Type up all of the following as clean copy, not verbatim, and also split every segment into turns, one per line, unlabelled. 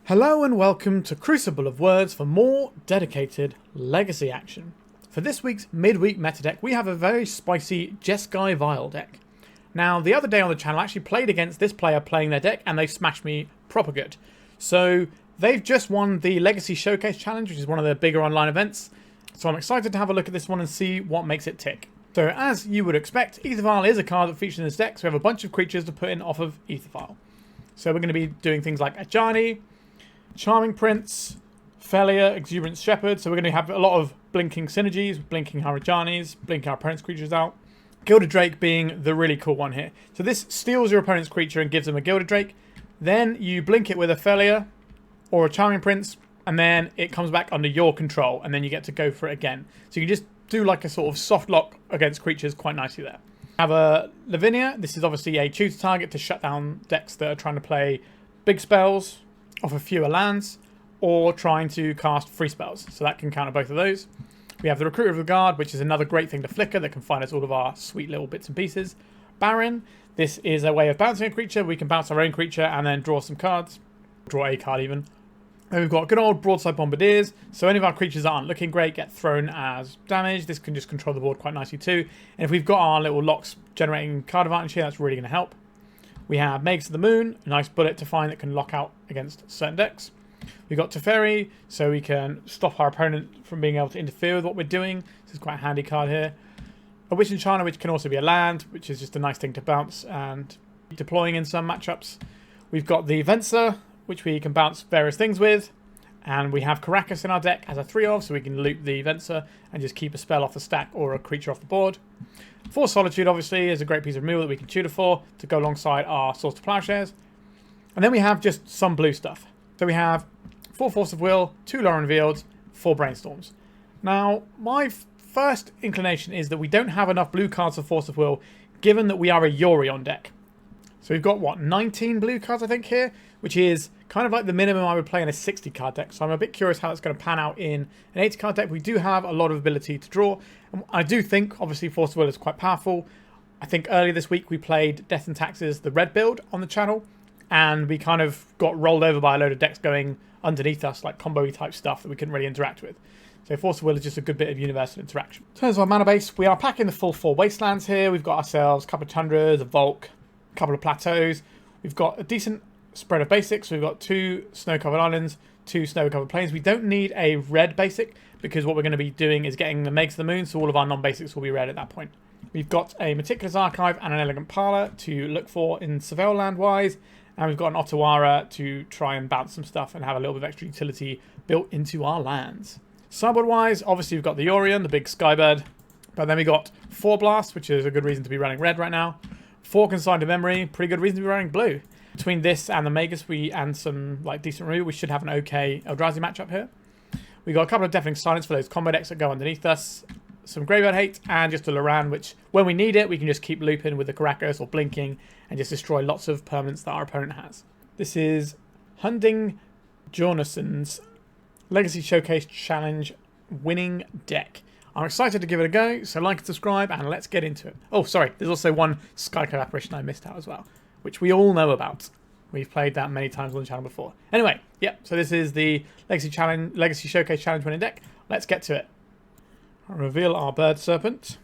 Hello and welcome to Crucible of Words for more dedicated legacy action. For this week's midweek meta deck, we have a very spicy Jeskai Vial deck. Now, the other day on the channel, I actually played against this player playing their deck, and they smashed me proper good. So, they've just won the Legacy Showcase Challenge, which is one of the bigger online events. So I'm excited to have a look at this one and see what makes it tick. So, as you would expect, Aether Vial is a card that features in this deck, so we have a bunch of creatures to put in off of Aether Vial. So we're going to be doing things like Ajani, Charming Prince, Phelia, Exuberant Shepherd. So we're going to have a lot of blinking synergies, blinking our Ajanis, blinking our opponent's creatures out. Gilded Drake being the really cool one here. So this steals your opponent's creature and gives them a Gilded Drake. Then you blink it with a Phelia or a Charming Prince, and then it comes back under your control, and then you get to go for it again. So you can just do like a sort of soft lock against creatures quite nicely there. Have a Lavinia. This is obviously a tutor target to shut down decks that are trying to play big spells off of fewer lands, or trying to cast free spells. So that can counter both of those. We have the Recruiter of the Guard, which is another great thing to flicker that can find us all of our sweet little bits and pieces. Barrin, this is a way of bouncing a creature. We can bounce our own creature and then draw some cards. Draw a card even. Then we've got good old Broadside Bombardiers. So any of our creatures that aren't looking great get thrown as damage. This can just control the board quite nicely too. And if we've got our little locks generating card advantage here, that's really going to help. We have Magus of the Moon, a nice bullet to find that can lock out against certain decks. We've got Teferi, so we can stop our opponent from being able to interfere with what we're doing. This is quite a handy card here. A Witch Enchanter, which can also be a land, which is just a nice thing to bounce and deploying in some matchups. We've got the Venser, which we can bounce various things with. And we have Karakas in our deck as a 3-of, so we can loop the Venser and just keep a spell off the stack or a creature off the board. Force Solitude, obviously, is a great piece of removal that we can tutor for to go alongside our Swords to Plowshares. And then we have just some blue stuff. So we have 4 Force of Will, 2 Lórien Revealed, 4 Brainstorms. Now, my first inclination is that we don't have enough blue cards for Force of Will, given that we are a Yorion deck. So we've got, what, 19 blue cards, I think, here, which is kind of like the minimum I would play in a 60-card deck. So I'm a bit curious how that's going to pan out in an 80-card deck. We do have a lot of ability to draw. I do think, obviously, Force of Will is quite powerful. I think earlier this week we played Death and Taxes, the red build, on the channel. And we kind of got rolled over by a load of decks going underneath us, like combo-y type stuff that we couldn't really interact with. So Force of Will is just a good bit of universal interaction. In terms of our mana base, we are packing the full 4 Wastelands here. We've got ourselves a couple of Tundras, a Volk, a couple of Plateaus. We've got a decent spread of basics. We've got 2 snow-covered islands, 2 snow-covered plains. We don't need a red basic because what we're going to be doing is getting the Magus of the Moon, so all of our non-basics will be red at that point. We've got a Meticulous Archive and an Elegant Parlor to look for in Surveil land-wise, and we've got an Otawara to try and bounce some stuff and have a little bit of extra utility built into our lands. Sideboard-wise, obviously we've got the Yorion, the big Skybird, but then we got 4 Blast, which is a good reason to be running red right now. 4 Consigned to Memory, pretty good reason to be running blue. Between this and the Magus and some like decent removal, we should have an okay Eldrazi matchup here. We got a couple of Deafening Silence for those combo decks that go underneath us. Some Graveyard Hate and just a Lórien, which when we need it, we can just keep looping with the Karakas or blinking and just destroy lots of permanents that our opponent has. This is Hundinggjornersen's Legacy Showcase Challenge winning deck. I'm excited to give it a go, so like and subscribe and let's get into it. Oh, sorry, there's also one Skyclave Apparition I missed out as well, which we all know about. We've played that many times on the channel before. Anyway, yeah, so this is the Legacy Showcase Challenge winning deck. Let's get to it. I'll reveal our Bird Serpent.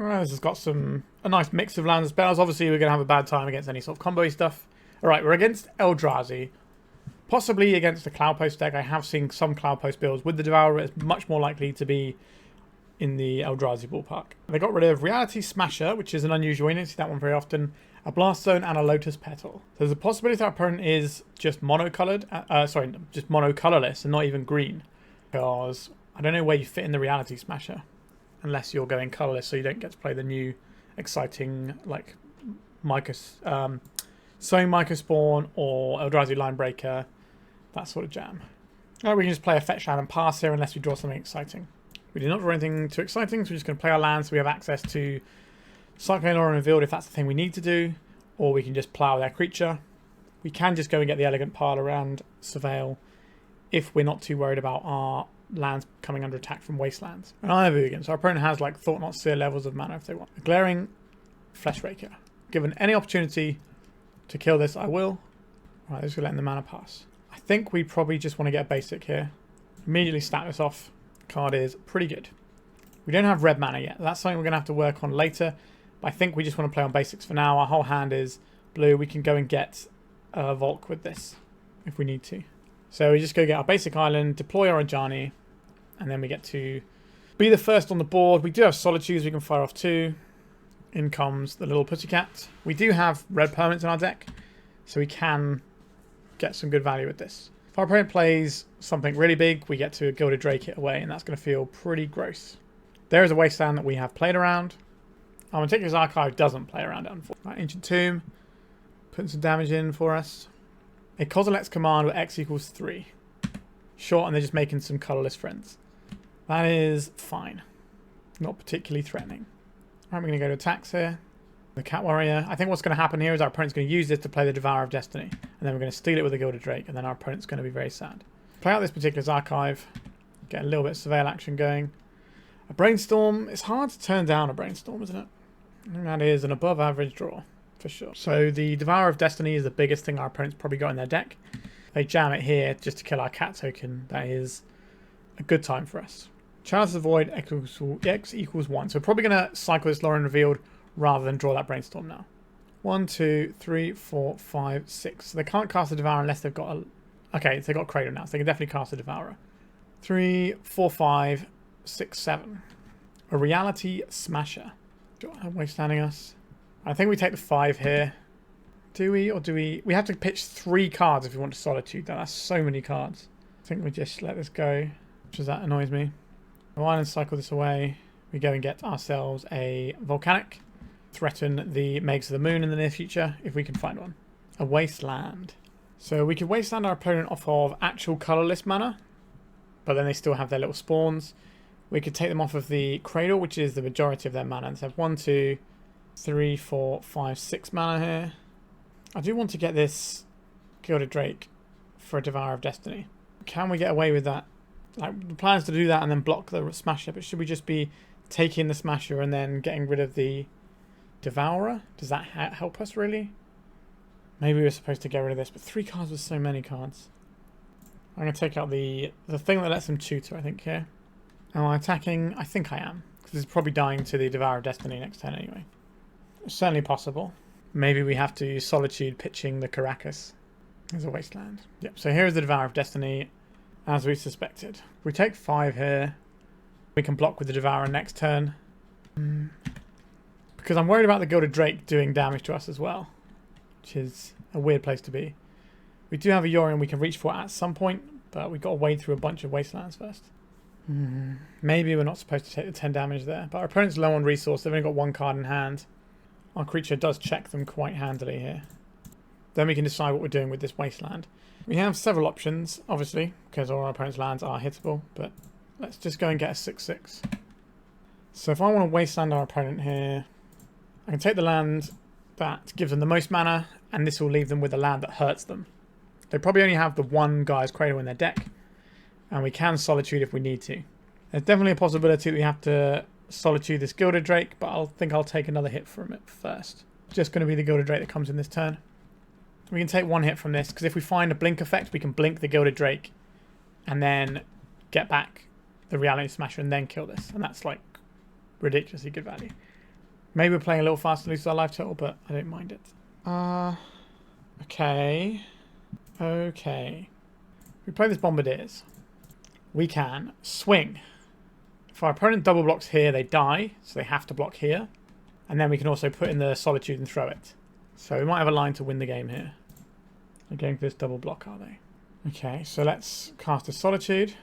Alright, this has got a nice mix of lands and spells. Obviously, we're going to have a bad time against any sort of combo-y stuff. Alright, we're against Eldrazi. Possibly against a Cloud Post deck. I have seen some Cloud Post builds with the Devourer. It's much more likely to be in the Eldrazi ballpark. They got rid of Reality Smasher, which is an unusual. You don't see that one very often. A Blast Zone and a Lotus Petal. There's a possibility that our opponent is just monocolored. Just monocolorless and not even green. Because I don't know where you fit in the Reality Smasher. Unless you're going colorless, so you don't get to play the new exciting, like, Soaring Spawn or Eldrazi Linebreaker. That sort of jam. Alright, we can just play a fetch land and pass here unless we draw something exciting. We did not draw anything too exciting, so we're just going to play our lands so we have access to Cyclone Lórien Revealed if that's the thing we need to do, or we can just plow their creature. We can just go and get the Elegant Parlor and Surveil if we're not too worried about our lands coming under attack from Wastelands. And I have Ugin, so our opponent has like Thought Not Seer levels of mana if they want. A Glaring Fleshraker. Given any opportunity to kill this, I will. Right, let's go letting the mana pass. I think we probably just want to get a basic here. Immediately stack this off. Card is pretty good. We don't have red mana yet. That's something we're going to have to work on later. But I think we just want to play on basics for now. Our whole hand is blue. We can go and get a Volk with this if we need to. So we just go get our basic island, deploy our Ajani, and then we get to be the first on the board. We do have Solitudes we can fire off too. In comes the little pussycat. We do have red permanents in our deck, so we can get some good value with this. If our opponent plays something really big, we get to Gilded Drake it away, and that's going to feel pretty gross. There is a wasteland that we have played around. Our Meticulous Archive doesn't play around it, unfortunately. Right, Ancient Tomb, putting some damage in for us. A Kozilek's command with X equals 3. Short, and they're just making some colourless friends. That is fine. Not particularly threatening. Right, we're going to go to attacks here. The Cat Warrior. I think what's going to happen here is our opponent's going to use this to play the Devourer of Destiny. And then we're going to steal it with the Gilded Drake, and then our opponent's going to be very sad. Play out this Meticulous Archive. Get a little bit of surveil action going. A Brainstorm. It's hard to turn down a Brainstorm, isn't it? And that is an above average draw, for sure. So the Devourer of Destiny is the biggest thing our opponent's probably got in their deck. They jam it here just to kill our cat token. That is a good time for us. Chalice of the Void, X equals 1. So we're probably going to cycle this Lórien Revealed rather than draw that Brainstorm now. 1, 2, 3, 4, 5, 6. So they can't cast a Devourer unless they've got a... Okay, so they've got Cradle now, so they can definitely cast a Devourer. 3, 4, 5, 6, 7. A Reality Smasher. Wastestanding us. I think we take the 5 here. Do we, or do we... We have to pitch 3 cards if we want to Solitude. That's so many cards. I think we just let this go, which is that annoys me. Why don't cycle this away? We go and get ourselves a Volcanic. Threaten the Magus of the Moon in the near future, if we can find one. A Wasteland. So we could Wasteland our opponent off of actual colourless mana, but then they still have their little spawns. We could take them off of the Cradle, which is the majority of their mana. Let's have 1, 2, 3, 4, 5, 6 mana here. I do want to get this Gilded Drake for a Devourer of Destiny. Can we get away with that? Like, the plan is to do that and then block the Smasher, but should we just be taking the Smasher and then getting rid of the Devourer? Does that help us, really? Maybe we're supposed to get rid of this, but 3 cards with so many cards. I'm going to take out the thing that lets them tutor, I think, here. Am I attacking? I think I am, because it's probably dying to the Devourer of Destiny next turn anyway. It's certainly possible. Maybe we have to Solitude pitching the Karakas. There's a Wasteland. Yep, so here is the Devourer of Destiny, as we suspected. We take 5 here. We can block with the Devourer next turn. Because I'm worried about the Gilded Drake doing damage to us as well, which is a weird place to be. We do have a Lórien we can reach for at some point, but we've got to wade through a bunch of Wastelands first. Maybe we're not supposed to take the 10 damage there, but our opponent's low on resource. They've only got 1 card in hand. Our creature does check them quite handily here. Then we can decide what we're doing with this Wasteland. We have several options, obviously, because all our opponent's lands are hittable, but let's just go and get a 6/6. So if I want to Wasteland our opponent here, I can take the land that gives them the most mana, and this will leave them with a land that hurts them. They probably only have the 1 Guy's Cradle in their deck, and we can Solitude if we need to. There's definitely a possibility that we have to Solitude this Gilded Drake, but I think I'll take another hit from it first. Just going to be the Gilded Drake that comes in this turn. We can take 1 hit from this, because if we find a blink effect, we can blink the Gilded Drake and then get back the Reality Smasher and then kill this. And that's like ridiculously good value. Maybe we're playing a little fast to lose our life total, but I don't mind it. Okay. Okay. We play this Bombardiers. We can swing. If our opponent double blocks here, they die, so they have to block here. And then we can also put in the Solitude and throw it. So we might have a line to win the game here. They're going for this double block, are they? Okay, so let's cast a Solitude.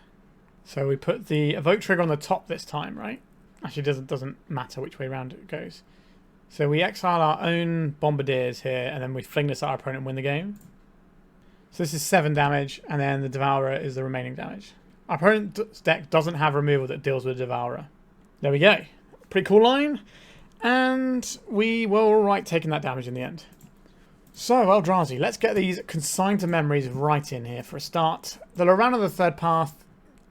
So we put the evoke trigger on the top this time, right? Actually, it doesn't matter which way around it goes. So we exile our own Bombardiers here, and then we fling this at our opponent and win the game. So this is 7 damage, and then the Devourer is the remaining damage. Our opponent's deck doesn't have removal that deals with the Devourer. There we go. Pretty cool line. And we were alright taking that damage in the end. So, Eldrazi, let's get these consigned to memories right in here for a start. The Lorana the Third Path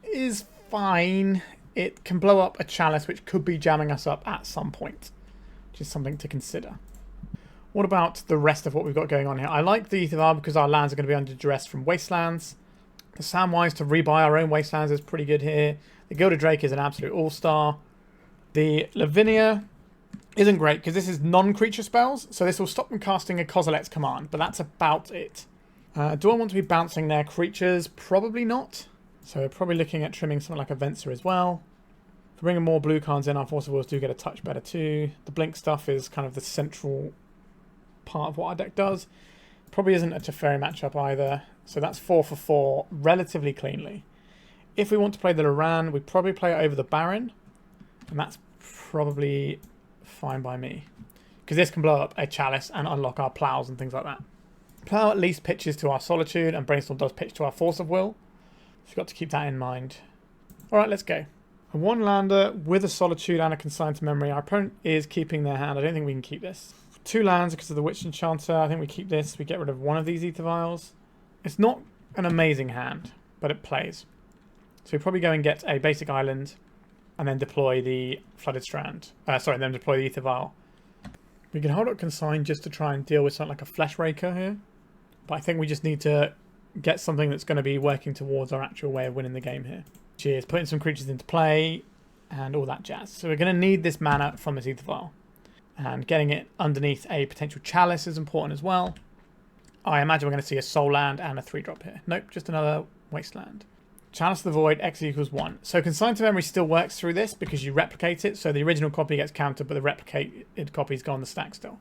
is fine. It can blow up a Chalice, which could be jamming us up at some point, which is something to consider. What about the rest of what we've got going on here? I like the Aether Vial because our lands are going to be under duress from Wastelands. The Samwise to rebuy our own Wastelands is pretty good here. The Gilded Drake is an absolute all-star. The Lavinia isn't great because this is non-creature spells, so this will stop them casting a Kozilek's command, but that's about it. Do I want to be bouncing their creatures? Probably not. So we're probably looking at trimming something like a Venser as well. For bringing more blue cards in, our Force of Wills do get a touch better too. The Blink stuff is kind of the central part of what our deck does. Probably isn't a Teferi matchup either. So that's 4 for 4 relatively cleanly. If we want to play the Lórien, we probably play it over the Barrin. And that's probably fine by me. Because this can blow up a Chalice and unlock our Plows and things like that. Plow at least pitches to our Solitude, and Brainstorm does pitch to our Force of Will. So you've got to keep that in mind. Alright, let's go. A 1-lander with a Solitude and a Consign to Memory. Our opponent is keeping their hand. I don't think we can keep this. 2 lands because of the Witch Enchanter. I think we keep this. We get rid of one of these Aether Vials. It's not an amazing hand, but it plays. So we probably go and get a basic island and then deploy the Flooded Strand. Then deploy the Aether Vial. We can hold up Consign just to try and deal with something like a Flesh Raker here. But I think we just need to get something that's going to be working towards our actual way of winning the game here. Which is putting some creatures into play and all that jazz. So we're going to need this mana from this Aether Vial. And getting it underneath a potential Chalice is important as well. I imagine we're going to see a Soul Land and a 3-drop here. Nope, just another Wasteland. Chalice of the Void, X equals 1. So Consign to Memory still works through this because you replicate it. So the original copy gets countered, but the replicated copies go on the stack still.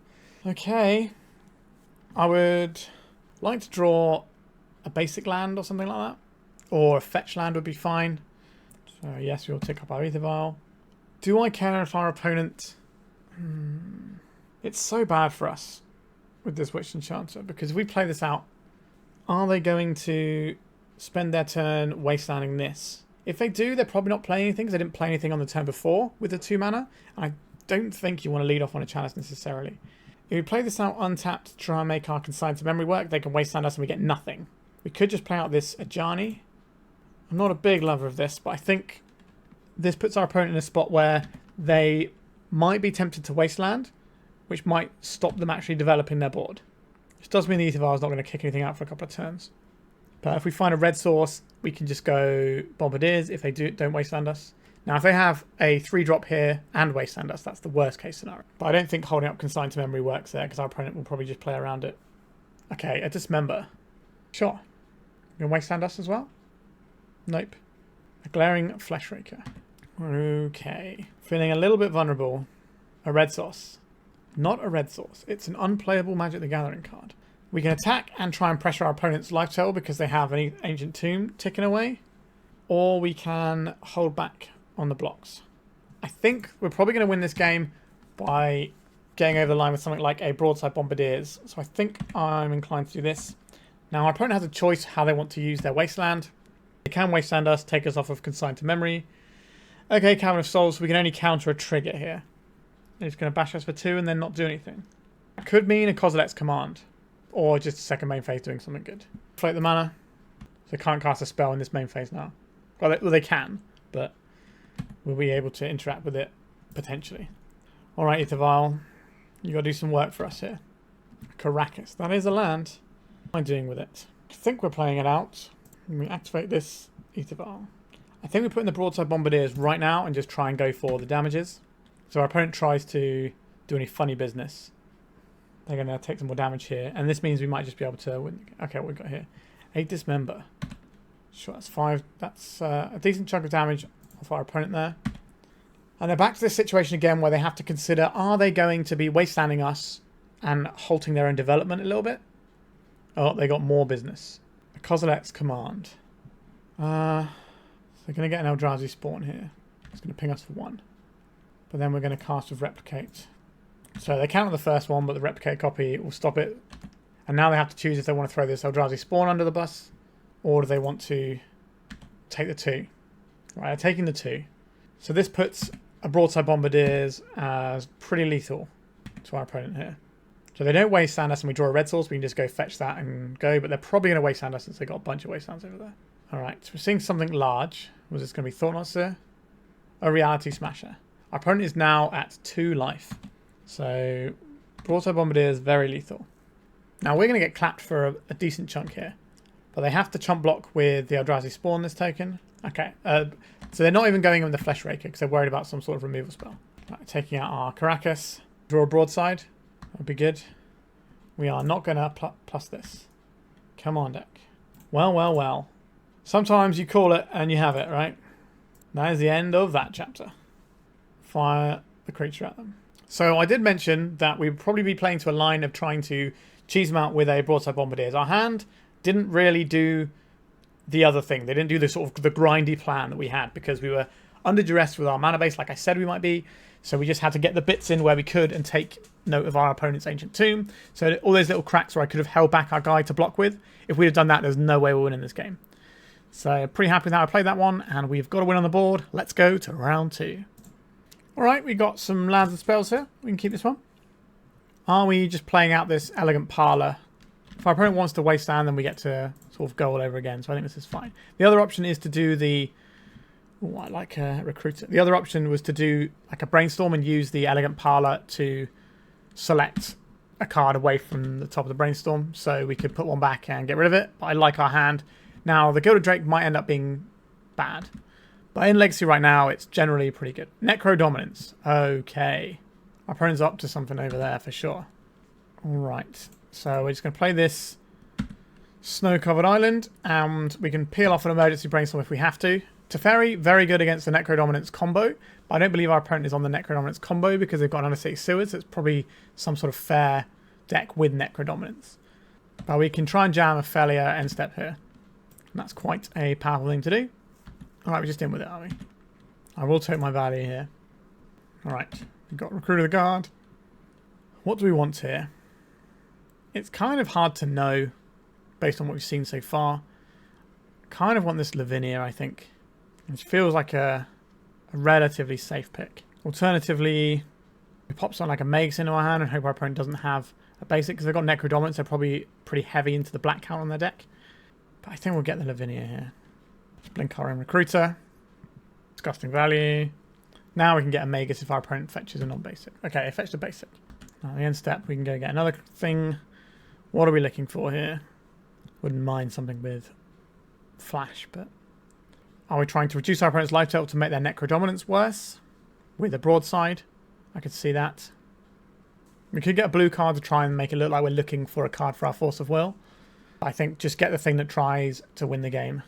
Okay. I would like to draw a basic land or something like that. Or a fetch land would be fine. So yes, we'll tick up our Aether Vial. Do I care if our opponent... It's so bad for us with this Witch Enchanter, because if we play this out, are they going to spend their turn wastelanding this? If they do, they're probably not playing anything because they didn't play anything on the turn before with the 2 mana. I don't think you want to lead off on a Chalice necessarily. If we play this out untapped to try and make our Consign to Memory work, they can wasteland us and we get nothing. We could just play out this Ajani. I'm not a big lover of this, but I think this puts our opponent in a spot where they might be tempted to wasteland, which might stop them actually developing their board. Which does mean the Aether Vial is not going to kick anything out for a couple of turns. But if we find a red source, we can just go Bombardiers if they don't wasteland us. Now, if they have a 3-drop here and wasteland us, that's the worst case scenario. But I don't think holding up Consign to Memory works there because our opponent will probably just play around it. Okay, a Dismember. Sure. You can wasteland us as well? Nope. A Glaring Flesh Raker. Okay. Feeling a little bit vulnerable. A red source. Not a red source. It's an unplayable Magic the Gathering card. We can attack and try and pressure our opponent's life total because they have an Ancient Tomb ticking away. Or we can hold back on the blocks. I think we're probably going to win this game by getting over the line with something like a Broadside Bombardiers. So I think I'm inclined to do this. Now, our opponent has a choice how they want to use their Wasteland. They can Wasteland us, take us off of Consign to Memory. Okay, Cavern of Souls, we can only counter a trigger here. They're just going to bash us for 2 and then not do anything. Could mean a Kozilek's command. Or just a second main phase doing something good. Float the mana. So they can't cast a spell in this main phase now. Well, they can, but we'll be able to interact with it potentially. Alright, Aether Vial. You got to do some work for us here. Karakas. That is a land. What am I doing with it? I think we're playing it out. We activate this Aether Vial. I think we put in the Broadside Bombardiers right now and just try and go for the damages. So our opponent tries to do any funny business. They're going to take some more damage here. And this means we might just be able to win. Okay, what we've got here. 8 Dismember. Sure, that's 5. That's a decent chunk of damage off our opponent there. And they're back to this situation again where they have to consider, are they going to be wastelanding us and halting their own development a little bit? Oh, they got more business. A Kozilek's command. They're going to get an Eldrazi spawn here. It's going to ping us for 1. But then we're going to cast with Replicate. So they counter the first one, but the Replicate copy will stop it. And now they have to choose if they want to throw this Eldrazi spawn under the bus, or do they want to take the 2. Right, they're taking the 2. So this puts a Broadside Bombardiers as pretty lethal to our opponent here. So they don't wasteland us and we draw a red source, we can just go fetch that and go, but they're probably going to wasteland us since they've got a bunch of wastelands over there. Alright, so we're seeing something large. Was this going to be Thought-Knot? A Reality Smasher. Our opponent is now at 2 life. So, Broadside Bombardier is very lethal. Now, we're going to get clapped for a decent chunk here. But they have to chump block with the Eldrazi Spawn this token. Okay, so they're not even going in with the Flesh Raker because they're worried about some sort of removal spell. Right, taking out our Karakas. Draw a Broadside. That'll be good. We are not going to plus this. Come on, deck. Well, well, well. Sometimes you call it and you have it, right? That is the end of that chapter. Fire the creature at them. So I did mention that we would probably be playing to a line of trying to cheese them out with a Broadside Bombardiers. Our hand didn't really do the other thing. They didn't do the sort of the grindy plan that we had because we were under duress with our mana base, like I said we might be. So we just had to get the bits in where we could and take note of our opponent's Ancient Tomb. So all those little cracks where I could have held back our guy to block with, if we'd have done that, there's no way we're winning this game. So pretty happy with how I played that one, and we've got a win on the board. Let's go to round 2. Alright, we got some lands and spells here. We can keep this one. Are we just playing out this Elegant Parlor? If our opponent wants to waste land, then we get to sort of go all over again. So I think this is fine. The other option is to do the... Oh, I like a Recruiter. The other option was to do like a Brainstorm and use the Elegant Parlor to select a card away from the top of the Brainstorm. So we could put one back and get rid of it. But I like our hand. Now, the Gilded Drake might end up being bad. But in Legacy right now, it's generally pretty good. Necro Dominance. Okay. Our opponent's up to something over there for sure. Alright. So we're just going to play this Snow-Covered Island. And we can peel off an Emergency Brainstorm if we have to. Teferi, very good against the Necro Dominance combo. But I don't believe our opponent is on the Necro Dominance combo because they've got Under City Sewers. So it's probably some sort of fair deck with Necro Dominance. But we can try and jam a Phelia end step here. And that's quite a powerful thing to do. Alright, we're just in with it, are we? I will take my value here. Alright, we've got Recruit of the Guard. What do we want here? It's kind of hard to know based on what we've seen so far. Kind of want this Lavinia, I think. It feels like a relatively safe pick. Alternatively, we pop something like a Magus into our hand and hope our opponent doesn't have a basic. Because they've got Necro Dominance, they're probably pretty heavy into the black count on their deck. But I think we'll get the Lavinia here. Blinkarian Recruiter. Disgusting value. Now we can get a Magus if our opponent fetches a non-basic. Okay, it fetched a basic. Now the end step, we can go get another thing. What are we looking for here? Wouldn't mind something with Flash, but... Are we trying to reduce our opponent's life total to make their Necro Dominance worse? With a Broadside? I could see that. We could get a blue card to try and make it look like we're looking for a card for our Force of Will. I think just get the thing that tries to win the game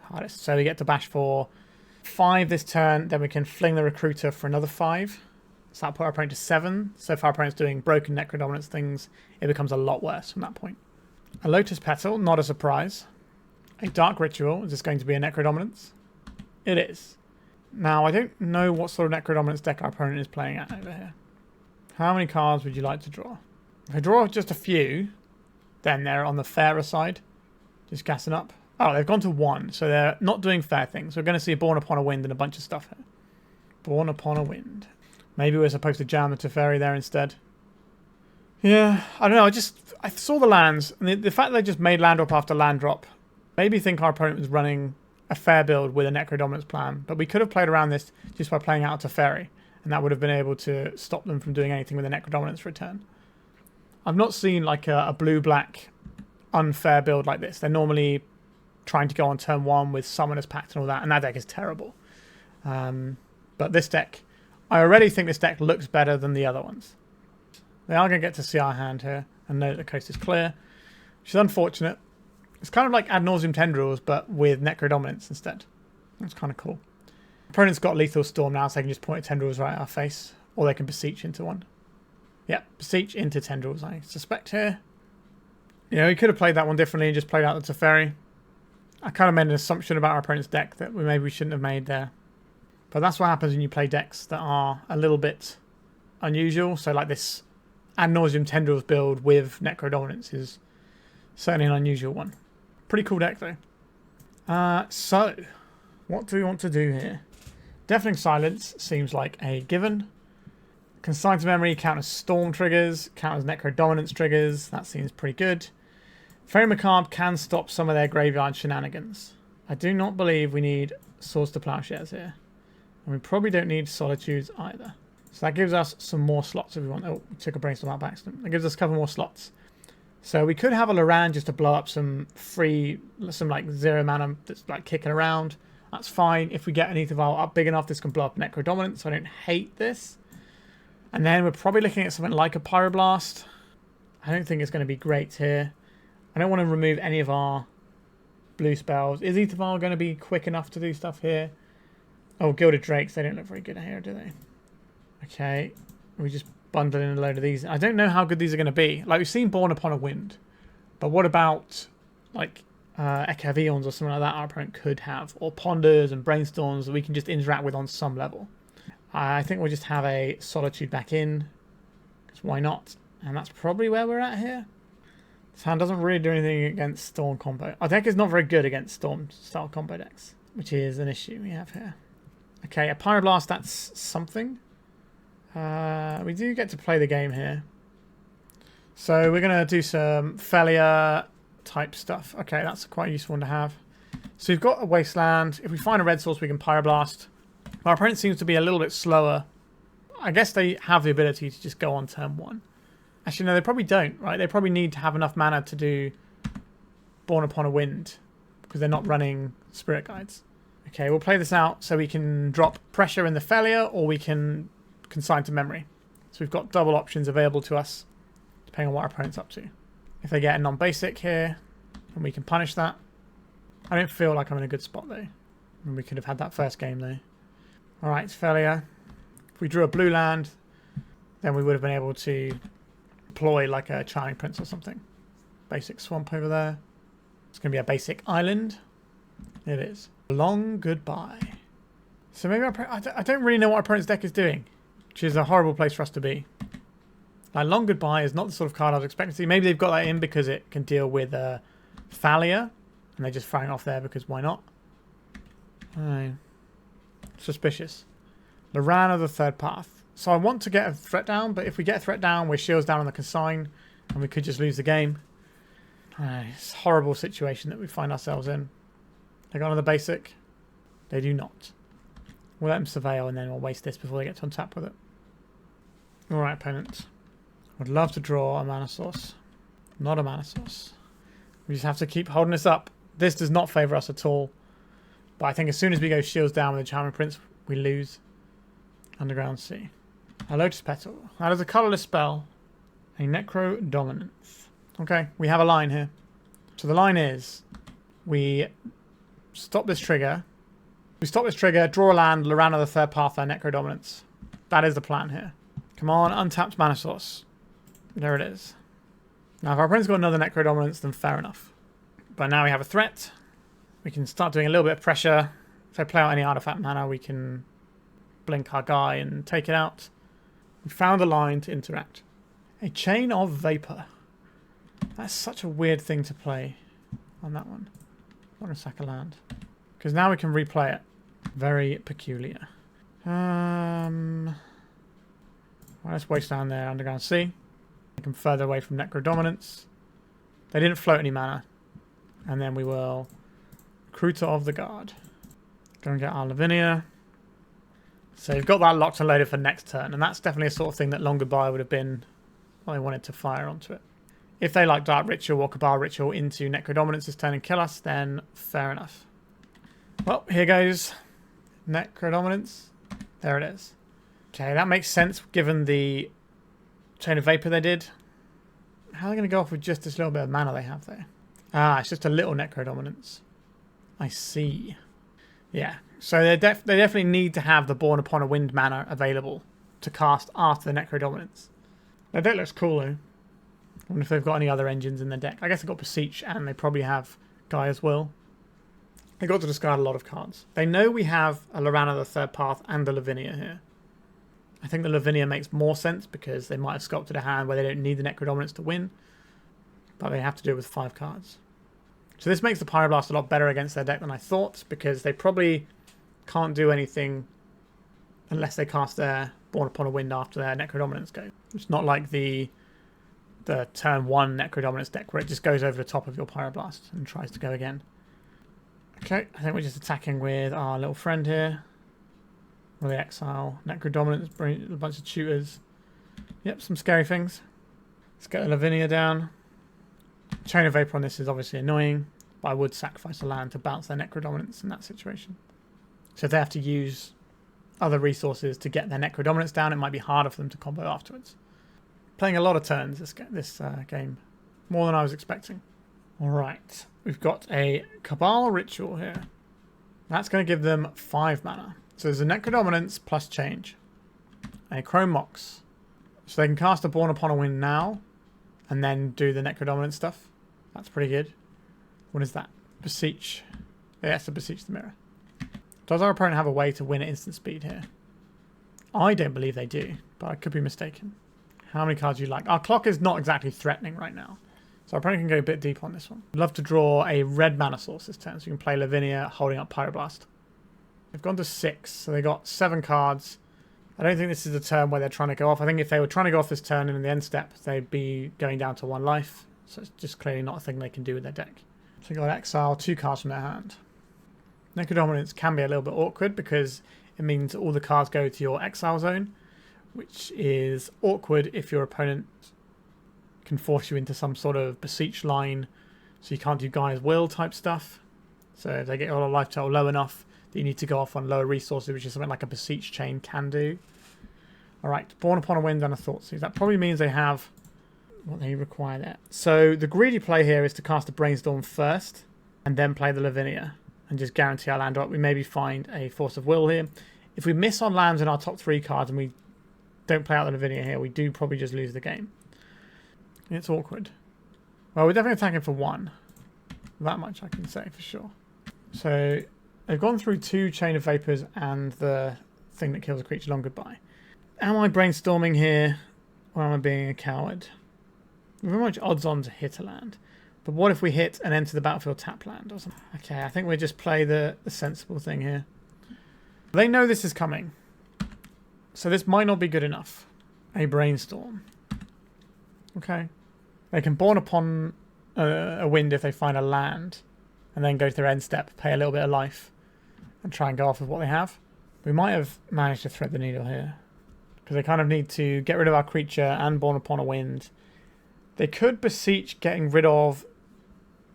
hardest. So we get to bash for 5 this turn, then we can fling the Recruiter for another 5. So that'll put our opponent to 7. So if our opponent's doing broken Necro Dominance things, it becomes a lot worse from that point. A Lotus Petal, not a surprise. A Dark Ritual, is this going to be a Necro Dominance? It is. Now, I don't know what sort of Necro Dominance deck our opponent is playing at over here. How many cards would you like to draw? If I draw just a few, then they're on the fairer side. Just gassing up. Oh, they've gone to 1, so they're not doing fair things. We're going to see a Born Upon a Wind and a bunch of stuff here. Born Upon a Wind. Maybe we're supposed to jam the Teferi there instead. Yeah, I don't know. I saw the lands, and the fact that they just made land drop after land drop made me think our opponent was running a fair build with a Necro Dominance plan. But we could have played around this just by playing out a Teferi, and that would have been able to stop them from doing anything with a Necro Dominance return. I've not seen like a blue-black unfair build like this. They're normally trying to go on turn 1 with Summoner's Pact and all that, and that deck is terrible. But this deck, I already think this deck looks better than the other ones. They are going to get to see our hand here and know that the coast is clear, which is unfortunate. It's kind of like Ad Nauseam Tendrils, but with Necro Dominance instead. That's kind of cool. Opponent's got Lethal Storm now, so they can just point Tendrils right at our face, or they can Beseech into one. Yep, Beseech into Tendrils, I suspect here. You know, we could have played that one differently and just played out the Teferi. I kind of made an assumption about our opponent's deck that maybe we shouldn't have made there. But that's what happens when you play decks that are a little bit unusual. So like this Ad Nauseam Tendrils build with Necro Dominance is certainly an unusual one. Pretty cool deck though. So, what do we want to do here? Deafening Silence seems like a given. Consign to Memory counters Storm triggers, counters Necro Dominance triggers. That seems pretty good. Fairy Macabre can stop some of their graveyard shenanigans. I do not believe we need Swords to Plowshares here. And we probably don't need Solitudes either. So that gives us some more slots if we want. Oh, we took a Brainstorm out by accident. That gives us a couple more slots. So we could have a Lórien just to blow up some like 0 mana that's like kicking around. That's fine. If we get an Aether Vial up big enough, this can blow up Necro Dominant, so I don't hate this. And then we're probably looking at something like a Pyroblast. I don't think it's going to be great here. I don't want to remove any of our blue spells. Is Aether Vial going to be quick enough to do stuff here? Oh, Gilded Drakes, they don't look very good here, do they? Okay, we just bundle in a load of these. I don't know how good these are going to be. Like, we've seen Born Upon a Wind. But what about, like, Jeskai Vials or something like that our opponent could have? Or Ponders and Brainstorms that we can just interact with on some level. I think we'll just have a Solitude back in. Because why not? And that's probably where we're at here. This hand doesn't really do anything against Storm combo. Our deck is not very good against Storm-style combo decks, which is an issue we have here. Okay, a Pyroblast, that's something. We do get to play the game here. So we're going to do some Phelia type stuff. Okay, that's quite a useful one to have. So we've got a Wasteland. If we find a red source, we can Pyroblast. Our opponent seems to be a little bit slower. I guess they have the ability to just go on turn 1. Actually, no, they probably don't, right? They probably need to have enough mana to do Born Upon a Wind because they're not running Spirit Guides. Okay, we'll play this out so we can drop pressure in the Phelia or we can consign to memory. So we've got double options available to us depending on what our opponent's up to. If they get a non-basic here, then we can punish that. I don't feel like I'm in a good spot though. We could have had that first game though. Alright, it's Phelia. If we drew a blue land, then we would have been able to deploy like a Charming Prince or something. Basic swamp over there. It's going to be a basic island. It is. Long goodbye. So maybe I don't really know what our opponent's deck is doing, which is a horrible place for us to be. Like, long goodbye is not the sort of card I was expecting to see. Maybe they've got that in because it can deal with Phelia, and they're just throwing off there because why not? Suspicious. Lórien of the Third Path. So I want to get a threat down, but if we get a threat down, we're shields down on the consign, and we could just lose the game. It's a horrible situation that we find ourselves in. They got another basic. They do not. We'll let them surveil, and then we'll waste this before they get to untap with it. Alright, opponent. Would love to draw a mana source. Not a mana source. We just have to keep holding this up. This does not favour us at all. But I think as soon as we go shields down with the Charming Prince, we lose. Underground Sea. A Lotus Petal. That is a colourless spell. A Necro Dominance. Okay, we have a line here. So the line is, we stop this trigger. We stop this trigger, draw a land, Lórien of the Third Path, our Necro Dominance. That is the plan here. Come on, untapped mana source. There it is. Now, if our opponent's got another Necro Dominance, then fair enough. But now we have a threat. We can start doing a little bit of pressure. If I play out any artifact mana, we can blink our guy and take it out. We found a line to interact. A Chain of Vapor. That's such a weird thing to play on that one. Not gonna sack a land. Because now we can replay it. Very peculiar. Well, let's waste down there, Underground Sea. We can further away from Necro Dominance. They didn't float any mana. And then we will Recruiter of the Guard. Go and get our Lavinia. So you've got that locked and loaded for next turn, and that's definitely a sort of thing that Long Goodbye would have been what they wanted to fire onto it. If they like Dark Ritual or Cabal Ritual into Necro Dominance this turn and kill us, then fair enough. Well, here goes Necro Dominance. There it is. Okay, that makes sense given the Chain of Vapor they did. How are they going to go off with just this little bit of mana they have there? Ah, it's just a little Necro Dominance. I see. Yeah, so they definitely need to have the Born Upon a Wind mana available to cast after the Necro Dominance. Their deck looks cool though. I wonder if they've got any other engines in their deck. I guess they've got Beseech and they probably have Guy as well. They got to discard a lot of cards. They know we have a Lórien of the Third Path and a Lavinia here. I think the Lavinia makes more sense because they might have sculpted a hand where they don't need the Necro Dominance to win, but they have to do it with 5 cards. So this makes the Pyroblast a lot better against their deck than I thought, because they probably can't do anything unless they cast their Born Upon a Wind after their Necro Dominance go. It's not like the turn 1 Necro Dominance deck where it just goes over the top of your Pyroblast and tries to go again. Okay, I think we're just attacking with our little friend here. With the Exile, Necro Dominance, bring a bunch of tutors. Yep, some scary things. Let's get the Lavinia down. Chain of Vapor on this is obviously annoying, but I would sacrifice a land to bounce their Necrodominance in that situation. So if they have to use other resources to get their Necrodominance down, it might be harder for them to combo afterwards. Playing a lot of turns this game. More than I was expecting. Alright, we've got a Cabal Ritual here. That's going to give them 5 mana. So there's a Necrodominance plus change. A Chrome Mox. So they can cast a Born Upon a Wind now, and then do the Necrodominance stuff. That's pretty good. What is that? Beseech. Yeah, that's to Beseech the Mirror. Does our opponent have a way to win at instant speed here? I don't believe they do, but I could be mistaken. How many cards do you like? Our clock is not exactly threatening right now, so our opponent can go a bit deep on this one. I'd love to draw a red mana source this turn, so you can play Lavinia holding up Pyroblast. They've gone to 6, so they got 7 cards. I don't think this is a turn where they're trying to go off. I think if they were trying to go off this turn and in the end step, they'd be going down to 1 life. So it's just clearly not a thing they can do with their deck. So they've got to exile 2 cards from their hand. Necrodominance can be a little bit awkward because it means all the cards go to your exile zone, which is awkward if your opponent can force you into some sort of Beseech line, so you can't do Gaia's Will type stuff. So if they get your life total low enough that you need to go off on lower resources, which is something like a Beseech chain can do. Alright, Born Upon a Wind and a Thoughtseize. That probably means they have what they require there. So the greedy play here is to cast a Brainstorm first and then play the Lavinia and just guarantee our land up. We maybe find a Force of Will here. If we miss on lands in our top 3 cards and we don't play out the Lavinia here, we do probably just lose the game. It's awkward. Well, we're definitely attacking for 1. That much I can say for sure. So they've gone through 2 Chain of Vapors and the thing that kills a creature. Long goodbye. Am I brainstorming here, or am I being a coward? We're very much odds on to hit a land. But what if we hit and enter the battlefield tap land or something? Okay, I think we just play the sensible thing here. They know this is coming, so this might not be good enough. A Brainstorm. Okay. They can Born Upon a Wind if they find a land, and then go to their end step, pay a little bit of life, and try and go off with what they have. We might have managed to thread the needle here, because they kind of need to get rid of our creature and Born Upon a Wind. They could Beseech getting rid of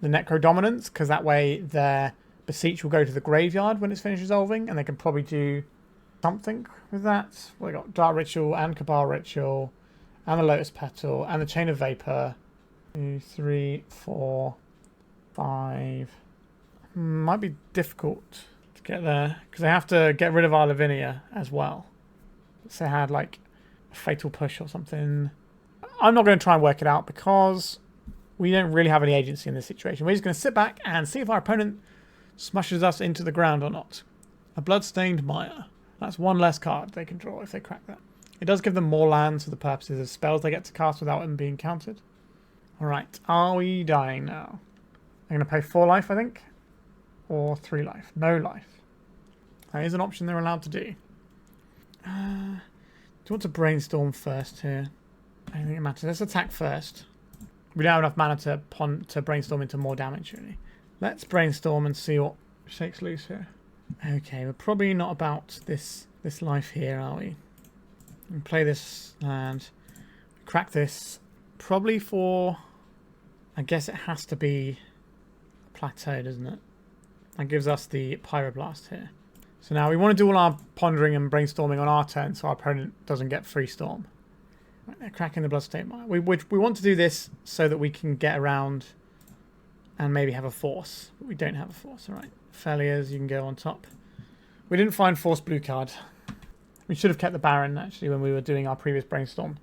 the Necrodominance, because that way their Beseech will go to the graveyard when it's finished resolving, and they can probably do something with that. Well, they got Dark Ritual and Cabal Ritual, and the Lotus Petal, and the Chain of Vapor. 2, 3, 4, 5. Might be difficult to get there, because they have to get rid of our Lavinia as well. So they had like a Fatal Push or something. I'm not going to try and work it out because we don't really have any agency in this situation. We're just going to sit back and see if our opponent smushes us into the ground or not. A Bloodstained Mire. That's 1 less card they can draw if they crack that. It does give them more lands for the purposes of spells they get to cast without them being countered. Alright, are we dying now? I'm going to pay 4 life, I think. Or 3 life. No life. That is an option they're allowed to do. Do you want to Brainstorm first here? I don't think it matters. Let's attack first. We don't have enough mana to Brainstorm into more damage, really. Let's Brainstorm and see what shakes loose here. Okay, we're probably not about this life here, are we? We play this land. Crack this. Probably for... I guess it has to be a plateau, doesn't it? That gives us the Pyroblast here. So now we want to do all our pondering and brainstorming on our turn so our opponent doesn't get free storm. Right, they're cracking the Bloodstained Mire. We want to do this so that we can get around and maybe have a force. But we don't have a force. Alright, Phelias, you can go on top. We didn't find Force Blue card. We should have kept the Barrin, actually, when we were doing our previous brainstorm.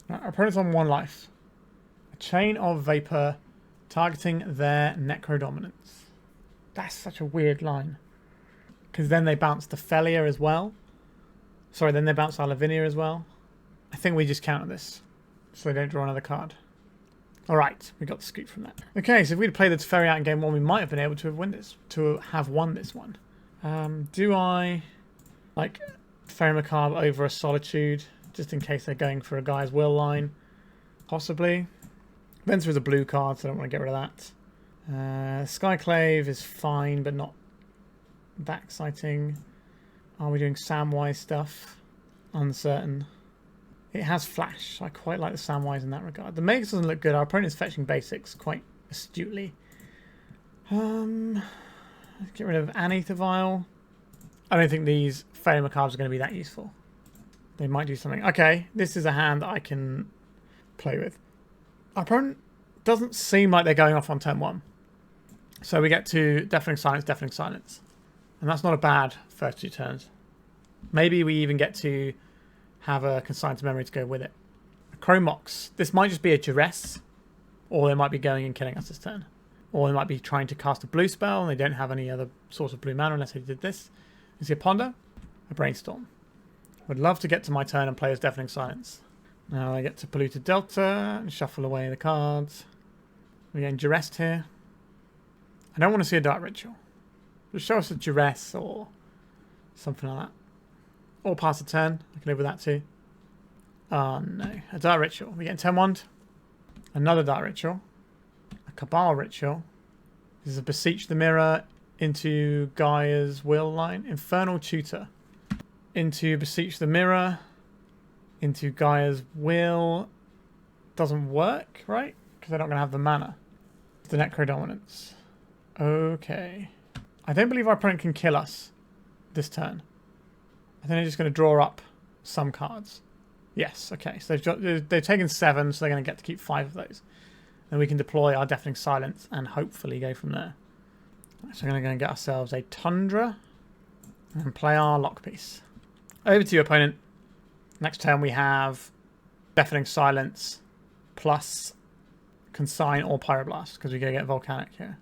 Right, our opponent's on 1 life. A Chain of Vapor targeting their Necrodominance. That's such a weird line. Because then they bounce the Phelia as well. Sorry, then they bounce our Lavinia as well. I think we just counter this, so they don't draw another card. Alright, we got the scoop from that. Okay, so if we'd played the Teferi out in game 1, we might have been able to have won this one. Do I like Teferi Macabre over a Solitude, just in case they're going for a Gaia's Will line? Possibly. Venser is a blue card, so I don't want to get rid of that. Skyclave is fine, but not that exciting. Are we doing Samwise stuff? Uncertain. It has flash. I quite like the Samwise in that regard. The Magus doesn't look good. Our opponent is fetching basics quite astutely. Let's get rid of an Aether Vial. I don't think these Phelia cards are going to be that useful. They might do something. Okay, this is a hand that I can play with. Our opponent doesn't seem like they're going off on turn 1. So we get to Deafening Silence. And that's not a bad first 2 turns. Maybe we even get to have a Consign to Memory to go with it. A Chrome Mox. This might just be a duress. Or they might be going and killing us this turn. Or they might be trying to cast a blue spell and they don't have any other source of blue mana unless they did this. You see a Ponder, a Brainstorm. Would love to get to my turn and play as Deafening Silence. Now I get to Polluted Delta and shuffle away the cards. We're getting duressed here. I don't want to see a Dark Ritual. Just show us a duress or something like that. Or pass a turn. I can live with that too. Oh no. A Dark Ritual. We get 10 Wand. Another Dark Ritual. A Cabal Ritual. This is a Beseech the Mirror into Gaia's Will line. Infernal Tutor. Into Beseech the Mirror. Into Gaia's Will. Doesn't work, right? Because they're not going to have the mana. The Necrodominance. Okay. I don't believe our opponent can kill us this turn. I think they're just going to draw up some cards. Yes, okay. So they've taken 7, so they're going to get to keep 5 of those. Then we can deploy our Deafening Silence and hopefully go from there. So we're going to go and get ourselves a Tundra and play our Lockpiece. Over to your opponent. Next turn we have Deafening Silence plus Consign or Pyroblast because we go get Volcanic here.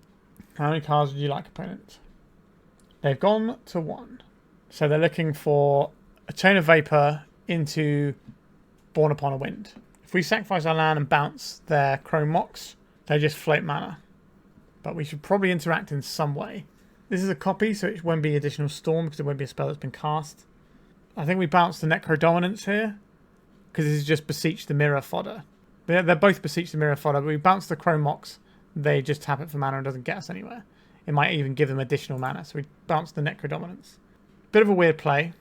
How many cards would you like, opponent? They've gone to 1. So they're looking for a Chain of Vapor into Born Upon a Wind. If we sacrifice our land and bounce their Chrome Mox, they just float mana. But we should probably interact in some way. This is a copy, so it won't be additional Storm because it won't be a spell that's been cast. I think we bounce the Necrodominance here because this is just Beseech the Mirror fodder. They're both Beseech the Mirror fodder, but we bounce the Chrome Mox, they just tap it for mana and doesn't get us anywhere. It might even give them additional mana, so we bounce the Necrodominance. Bit of a weird play,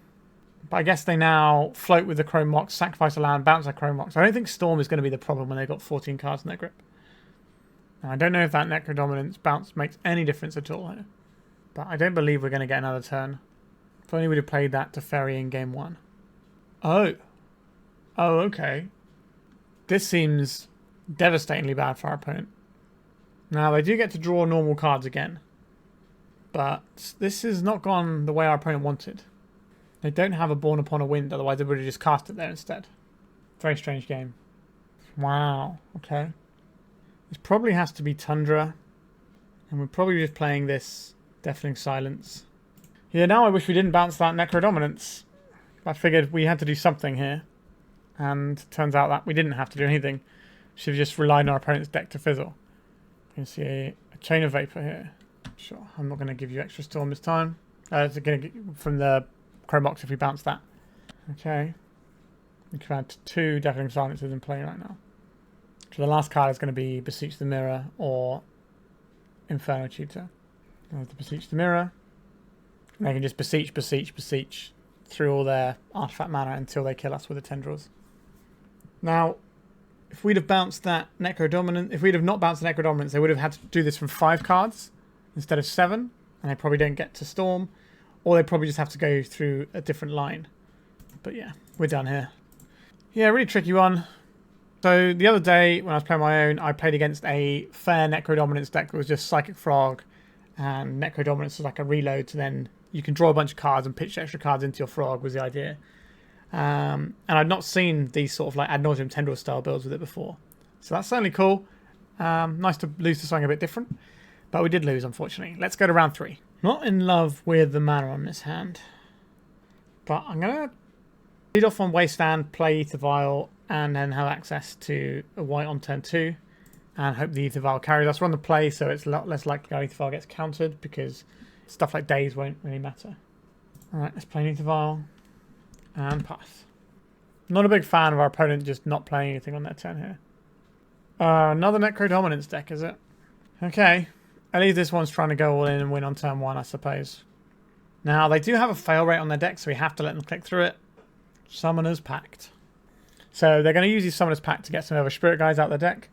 but I guess they now float with the Chrome Mox, sacrifice a land, bounce their Chrome Mox. I don't think Storm is going to be the problem when they've got 14 cards in their grip. Now, I don't know if that Necrodominance bounce makes any difference at all here, but I don't believe we're going to get another turn. If only we'd have played that to Ferry in game 1. Oh, okay. This seems devastatingly bad for our opponent. Now, they do get to draw normal cards again. But this has not gone the way our opponent wanted. They don't have a Born Upon a Wind, otherwise they would have just cast it there instead. Very strange game. Wow, okay. This probably has to be Tundra. And we're probably just playing this Deafening Silence. Yeah, now I wish we didn't bounce that Necrodominance. I figured we had to do something here. And turns out that we didn't have to do anything. Should have just relied on our opponent's deck to fizzle. You can see a Chain of Vapor here. Sure, I'm not going to give you extra Storm this time. It's going to get from the Chrome Mox if we bounce that. Okay. We can add 2 Deafening Silences in play right now. So the last card is going to be Beseech the Mirror or Inferno Tutor. To Beseech the Mirror. And they can just beseech through all their artifact mana until they kill us with the Tendrils. Now, if we'd have bounced that Necrodominant, if we'd have not bounced the Necrodominance, they would have had to do this from 5 cards instead of 7, and they probably don't get to Storm, or they probably just have to go through a different line. But yeah, we're done here. Yeah, really tricky one. So the other day when I was playing my own, I played against a fair Necrodominance deck that was just Psychic Frog, and Necrodominance was like a reload, so then you can draw a bunch of cards and pitch extra cards into your Frog was the idea. And I'd not seen these sort of like ad nauseam Tendril style builds with it before. So that's certainly cool. Nice to lose to something a bit different. But we did lose, unfortunately. Let's go to round 3. Not in love with the mana on this hand. But I'm going to lead off on Wasteland, play Aether Vial, and then have access to a white on turn 2. And hope the Aether Vial carries us. We're on the play, so it's a lot less likely our Aether Vial gets countered because stuff like days won't really matter. Alright, let's play Aether Vial. And pass. Not a big fan of our opponent just not playing anything on their turn here. Another Necrodominance deck, is it? Okay. At least this one's trying to go all in and win on turn 1, I suppose. Now, they do have a fail rate on their deck, so we have to let them click through it. Summoner's Pact. So they're going to use these Summoners Pact to get some other Spirit Guides out of their deck.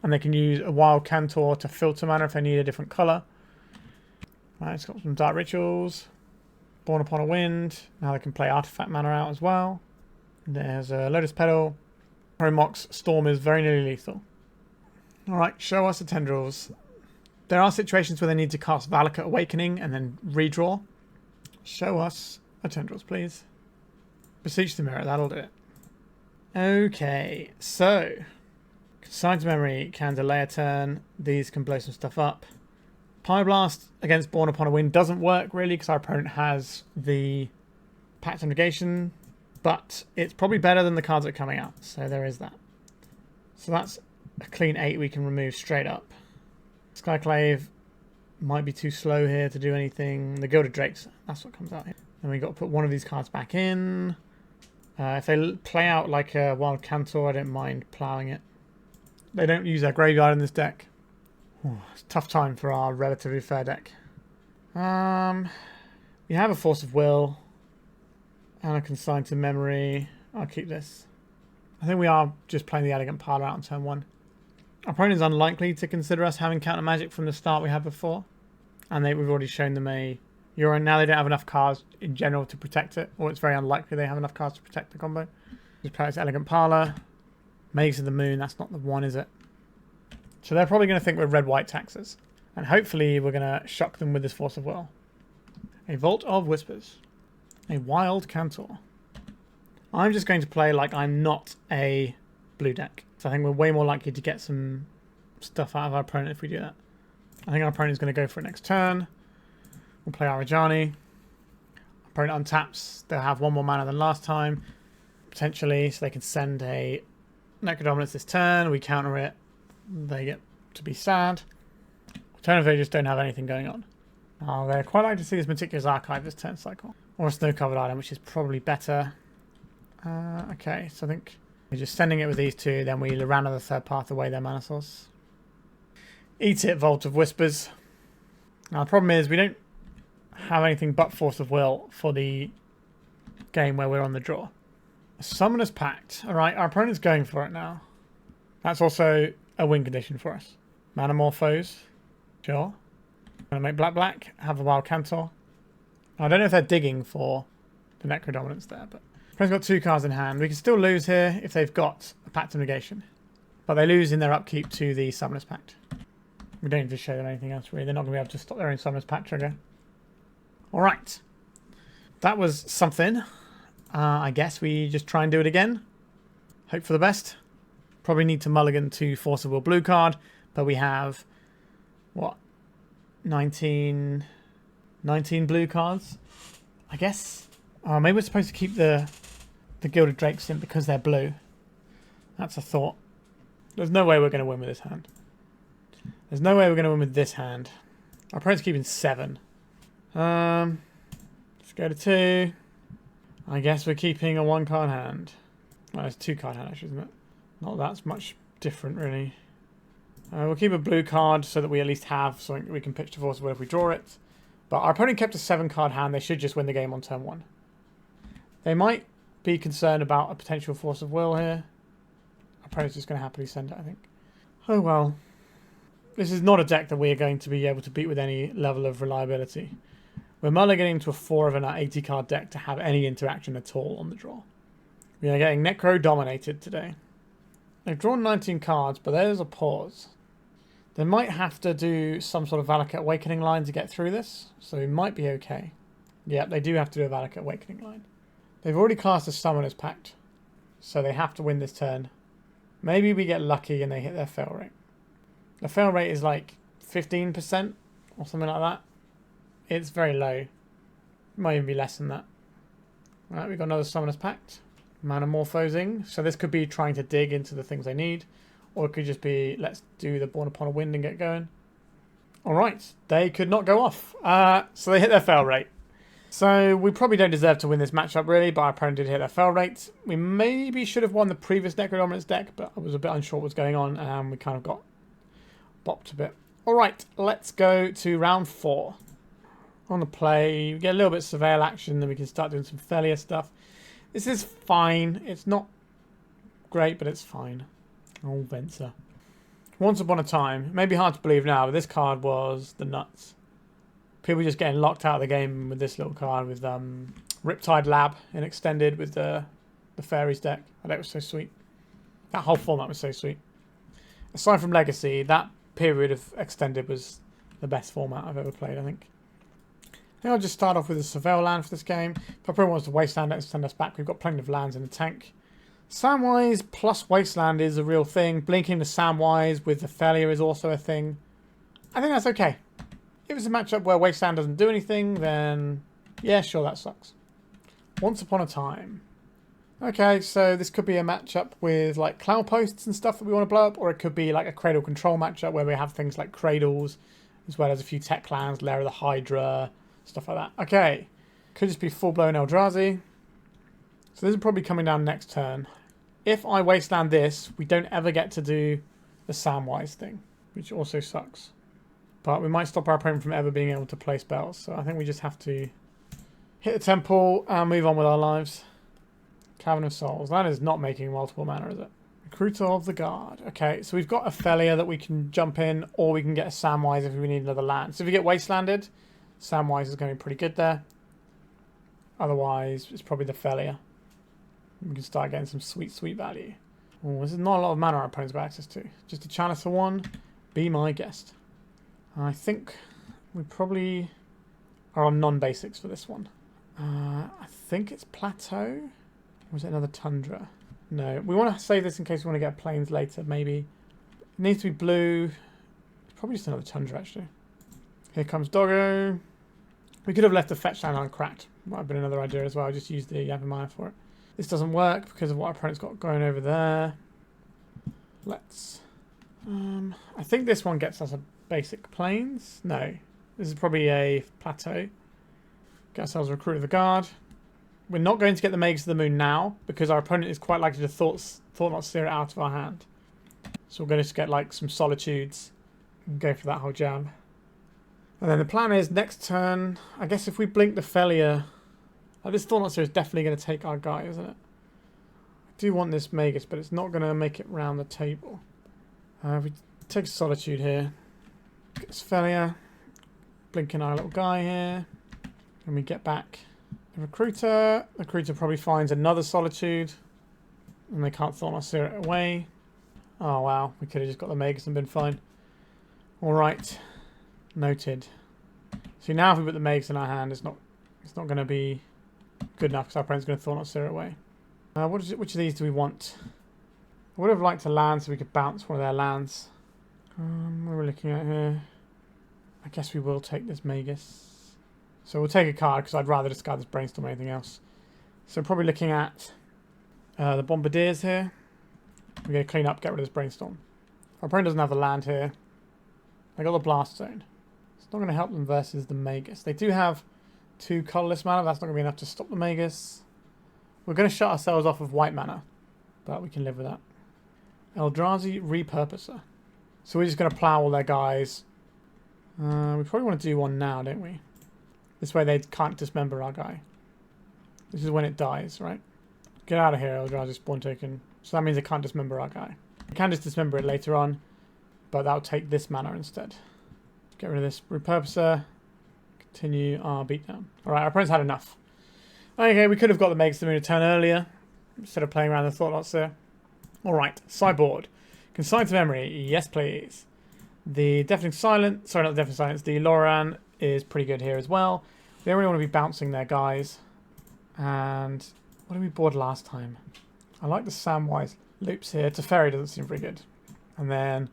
And they can use a Wild Cantor to filter mana if they need a different colour. Right, it's got some Dark Rituals. Born Upon a Wind. Now they can play Artifact mana out as well. There's a Lotus Petal. Promox Storm is very nearly lethal. Alright, show us the Tendrils. There are situations where they need to cast Valakut Awakening and then redraw. Show us a Tendrils, please. Beseech the Mirror, that'll do it. Okay, so Consign to Memory can delay a turn. These can blow some stuff up. Pyroblast against Born Upon a Wind doesn't work really because our opponent has the Pact of Negation, but it's probably better than the cards that are coming out, so there is that. So that's a clean 8 we can remove straight up. Skyclave might be too slow here to do anything. The Gilded Drakes, that's what comes out here. And we've got to put one of these cards back in. If they play out like a Wild Cantor, I don't mind ploughing it. They don't use their graveyard in this deck. Ooh, it's a tough time for our relatively fair deck. We have a Force of Will and a Consign to Memory. I'll keep this. I think we are just playing the Elegant Parlor out on turn 1. Our opponent is unlikely to consider us having counter magic from the start we had before. And we've already shown them a Urine. Now they don't have enough cards in general to protect it, or it's very unlikely they have enough cards to protect the combo. Just play this Elegant Parlor. Magus of the Moon, that's not the one, is it? So they're probably going to think we're red-white taxes. And hopefully we're going to shock them with this Force of Will. A Vault of Whispers. A Wild Cantor. I'm just going to play like I'm not a blue deck. So I think we're way more likely to get some stuff out of our opponent if we do that. I think our opponent is going to go for it next turn. We'll play our Ajani. Opponent untaps. They'll have one more mana than last time. Potentially, so they can send a Necrodominance this turn. We counter it. They get to be sad. Alternatively, they just don't have anything going on. They're quite like to see this Meticulous Archive this turn cycle. Or a Snow-Covered Island, which is probably better. Okay, so I think we're just sending it with these two. Then we Lorana the third path away their mana source. Eat it, Vault of Whispers. Now the problem is we don't have anything but Force of Will for the game where we're on the draw. Summoner's Pact. Alright, our opponent's going for it now. That's also a win condition for us. Manamorphose. Sure. Gonna make black, have a Wild Cantor. I don't know if they're digging for the Necrodominance there, but opponent's got 2 cards in hand. We can still lose here if they've got a Pact of Negation. But they lose in their upkeep to the Summoner's Pact. We don't need to show them anything else really. They're not going to be able to stop their own Summoner's Pact trigger. Alright. That was something. I guess we just try and do it again. Hope for the best. Probably need to mulligan to Force of Will blue card. But we have, what, 19 blue cards? I guess. Maybe we're supposed to keep the Gilded Drakes in because they're blue. That's a thought. There's no way we're going to win with this hand. There's no way we're going to win with this hand. Our opponent's keeping 7. Let's go to 2. I guess we're keeping a 1-card hand. Well, it's a 2-card hand actually, isn't it? Not that much different really. We'll keep a blue card so that we at least have something we can pitch to Force of Will if we draw it. But our opponent kept a 7-card hand. They should just win the game on turn 1. They might be concerned about a potential Force of Will here. Our opponent's just going to happily send it, I think. Oh well. This is not a deck that we are going to be able to beat with any level of reliability. We're mulliganing to a 4 of an 80-card deck to have any interaction at all on the draw. We are getting Necro-dominated today. They've drawn 19 cards, but there's a pause. They might have to do some sort of Valakut Awakening line to get through this, so we might be okay. Yeah, they do have to do a Valakut Awakening line. They've already cast a Summoner's Pact, so they have to win this turn. Maybe we get lucky and they hit their fail rate. The fail rate is like 15% or something like that. It's very low. It might even be less than that. Alright, we've got another Summoner's Pact. Manamorphosing. So this could be trying to dig into the things they need. Or it could just be, let's do the Born Upon a Wind and get going. Alright, they could not go off. So they hit their fail rate. So we probably don't deserve to win this matchup really, but our opponent did hit their fail rate. We maybe should have won the previous Necrodominance deck, but I was a bit unsure what was going on, and we kind of got bopped a bit. Alright, let's go to round 4. On the play, we get a little bit of surveil action, then we can start doing some Phelia stuff. This is fine. It's not great, but it's fine. Oh, Venser. Once upon a time, it may be hard to believe now, but this card was the nuts. People just getting locked out of the game with this little card with Riptide Lab in Extended with the Fairies deck. Oh, that was so sweet. That whole format was so sweet. Aside from Legacy, that period of Extended was the best format I've ever played, I think. I think I'll just start off with a Surveil land for this game. If I probably wants to Wasteland it and send us back, we've got plenty of lands in the tank. Samwise plus Wasteland is a real thing. Blinking the Samwise with the Phelia is also a thing. I think that's okay. If it's a matchup where Wasteland doesn't do anything, then yeah, sure, that sucks. Once Upon a Time. Okay, so this could be a matchup with like Cloud Posts and stuff that we want to blow up, or it could be like a Cradle Control matchup where we have things like Cradles, as well as a few tech lands, Lair of the Hydra, stuff like that. Okay, could just be full-blown Eldrazi. So this is probably coming down next turn. If I Wasteland this, we don't ever get to do the Samwise thing, which also sucks. But we might stop our opponent from ever being able to play spells, so I think we just have to hit the temple and move on with our lives. Cavern of Souls. That is not making multiple mana, is it? Recruiter of the Guard. Okay, so we've got a Phelia that we can jump in, or we can get a Samwise if we need another land. So if we get Wastelanded, Samwise is going to be pretty good there. Otherwise, it's probably the Phelia. We can start getting some sweet, sweet value. Oh, this is not a lot of mana our opponent's got access to. Just a Chalice for one. Be my guest. I think we probably are on non-basics for this one. I think it's Plateau. Or is it another Tundra? No. We want to save this in case we want to get Plains later, maybe. It needs to be blue. It's probably just another Tundra, actually. Here comes Doggo. We could have left the fetch land uncracked. Might have been another idea as well. Just use the Yavimaya for it. This doesn't work because of what our opponent's got going over there. Let's... I think this one gets us a basic Plains. No. This is probably a Plateau. Get ourselves a Recruit of the Guard. We're not going to get the Magus of the Moon now because our opponent is quite likely to Thought Not Seer it out of our hand. So we're going to just get like some Solitudes and go for that whole jam. And then the plan is next turn, I guess if we blink the Phelia, this Thought Not Seer is definitely going to take our guy, isn't it? I do want this Magus, but it's not going to make it round the table. We take a Solitude here. Get this Phelia. Blinking our little guy here. And we get back the Recruiter. The Recruiter probably finds another Solitude. And they can't Thought Not Seer it away. Oh wow, we could have just got the Magus and been fine. Alright. Noted. So now if we put the Magus in our hand, it's not going to be good enough because our opponent's going to Thought Not Seer it away. Which of these do we want? I would have liked to land so we could bounce one of their lands. What are we looking at here? I guess we will take this Magus. So we'll take a card because I'd rather discard this Brainstorm than anything else. So probably looking at the Bombardiers here. We're going to clean up, get rid of this Brainstorm. Our opponent doesn't have the land here. They got the Blast Zone. It's not going to help them versus the Magus. They do have 2 colourless mana. That's not going to be enough to stop the Magus. We're going to shut ourselves off of white mana. But we can live with that. Eldrazi Repurposer. So we're just going to plough all their guys. We probably want to do one now, don't we? This way they can't dismember our guy. This is when it dies, right? Get out of here, Eldrazi Spawn Token. So that means they can't dismember our guy. We can just dismember it later on, but that'll take this mana instead. Get rid of this Repurposer. Continue our beatdown. Alright, our opponent's had enough. Okay, we could have got the Magus of the Moon a turn earlier, instead of playing around the Thought Not Seer. Alright, sideboard. Consign to memory. Yes, please. The Deafening Silence, sorry, not the Deafening Silence, the Lórien is pretty good here as well. They don't really want to be bouncing their guys. And what did we board last time? I like the Samwise loops here. Teferi doesn't seem very good. And then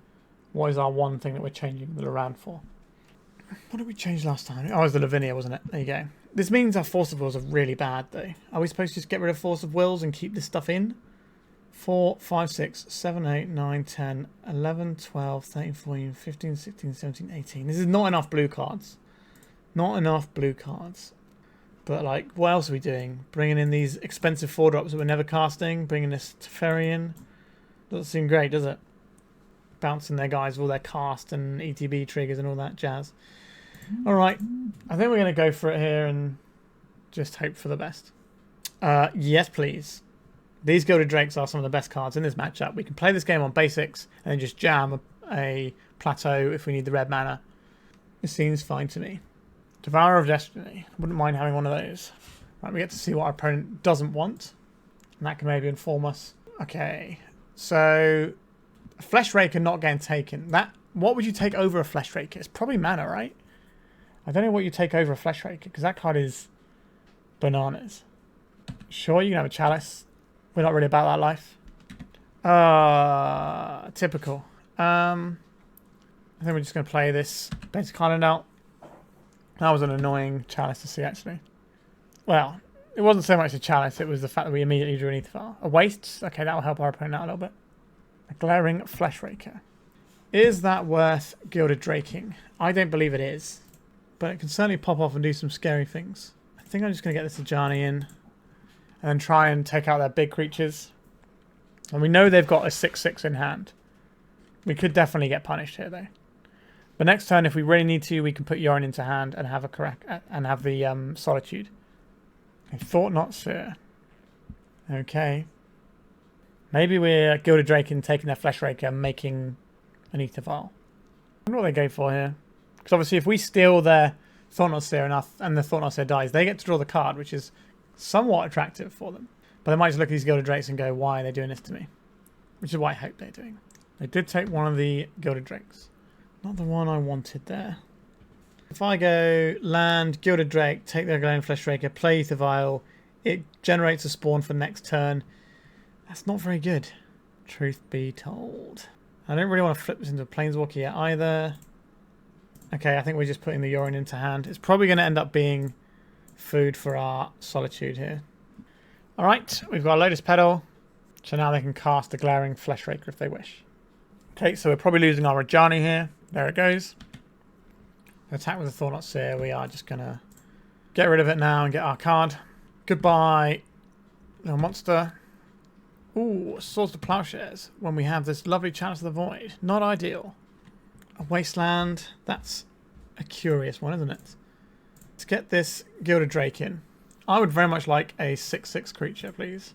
what is our one thing that we're changing the Lórien for? What did we change last time? Oh, it was the Lavinia, wasn't it? There you go. This means our Force of Wills are really bad, though. Are we supposed to just get rid of Force of Wills and keep this stuff in? 4, 5, 6, 7, 8, 9, 10, 11, 12, 13, 14, 15, 16, 17, 18. This is not enough blue cards. Not enough blue cards. But, like, what else are we doing? Bringing in these expensive 4-drops that we're never casting. Bringing this Teferi in. Doesn't seem great, does it? Bouncing their guys with all their cast and ETB triggers and all that jazz. Alright. I think we're going to go for it here and just hope for the best. Yes, please. These Gilded Drakes are some of the best cards in this matchup. We can play this game on basics and then just jam a plateau if we need the red mana. It seems fine to me. Devourer of Destiny. Wouldn't mind having one of those. Right, we get to see what our opponent doesn't want. And that can maybe inform us. Okay, so a Flesh Raker not getting taken. What would you take over a Flesh Raker? It's probably mana, right? I don't know what you take over a Flesh Raker, because that card is bananas. Sure, you can have a Chalice. We're not really about that life. Typical. I think we're just going to play this basic island out. That was an annoying Chalice to see, actually. Well, it wasn't so much a Chalice, it was the fact that we immediately drew an Aether Vial. A Waste? Okay, that will help our opponent out a little bit. A Glaring Flesh Raker. Is that worth Gilded Draking? I don't believe it is. But it can certainly pop off and do some scary things. I think I'm just going to get this Ajani in. And then try and take out their big creatures. And we know they've got a 6/6 in hand. We could definitely get punished here, though. But next turn, if we really need to, we can put Lórien into hand and have the Solitude. I thought not, sir. Okay. Maybe we're Gilded Drake and taking their Flesh Raker and making an Aether Vial. I wonder what they go for here. Because obviously, if we steal their Thought-Knot Seer enough and the Thought-Knot Seer dies, they get to draw the card, which is somewhat attractive for them. But they might just look at these Gilded Drakes and go, why are they doing this to me? Which is what I hope they're doing. They did take one of the Gilded Drakes. Not the one I wanted there. If I go land, Gilded Drake, take their Glaring Flesh Raker, play Aether Vial, it generates a spawn for next turn. That's not very good, truth be told. I don't really want to flip this into a Planeswalker yet either. Okay, I think we're just putting the Lórien into hand. It's probably going to end up being food for our Solitude here. Alright, we've got a Lotus Petal. So now they can cast the Glaring Flesh Raker if they wish. Okay, so we're probably losing our Ajani here. There it goes. Attack with the Thought-Knot Seer. We are just going to get rid of it now and get our card. Goodbye, little monster. Ooh, Swords to Plowshares. When we have this lovely Chalice of the Void. Not ideal. A Wasteland. That's a curious one, isn't it? Let's get this Gilded Drake in. I would very much like a 6/6 creature, please.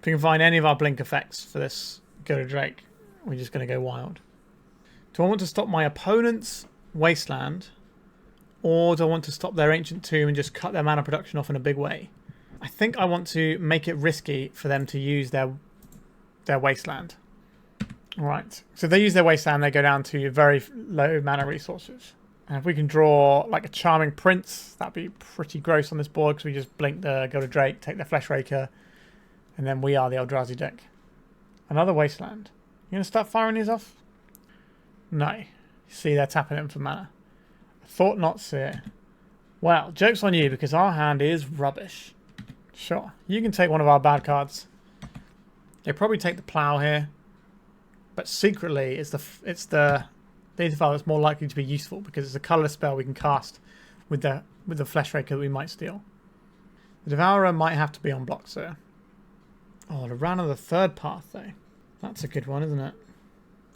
If we can find any of our blink effects for this Gilded Drake, we're just going to go wild. Do I want to stop my opponent's Wasteland? Or do I want to stop their Ancient Tomb and just cut their mana production off in a big way? I think I want to make it risky for them to use their Wasteland. Alright, so if they use their Wasteland, they go down to very low mana resources. And if we can draw like a Charming Prince, that'd be pretty gross on this board because we just blink the Gilded Drake, take the Flesh Raker, and then we are the Eldrazi deck. Another Wasteland. You going to start firing these off? No. See, they're tapping them for mana. Thought-Knot Seer. Well, joke's on you because our hand is rubbish. Sure, you can take one of our bad cards. They probably take the Plow here. But secretly, it's the Aether Vial that's more likely to be useful because it's a colourless spell we can cast with the Flesh Raker that we might steal. The Devourer might have to be on block, sir. Oh, the Ran of the Third Path, though. That's a good one, isn't it?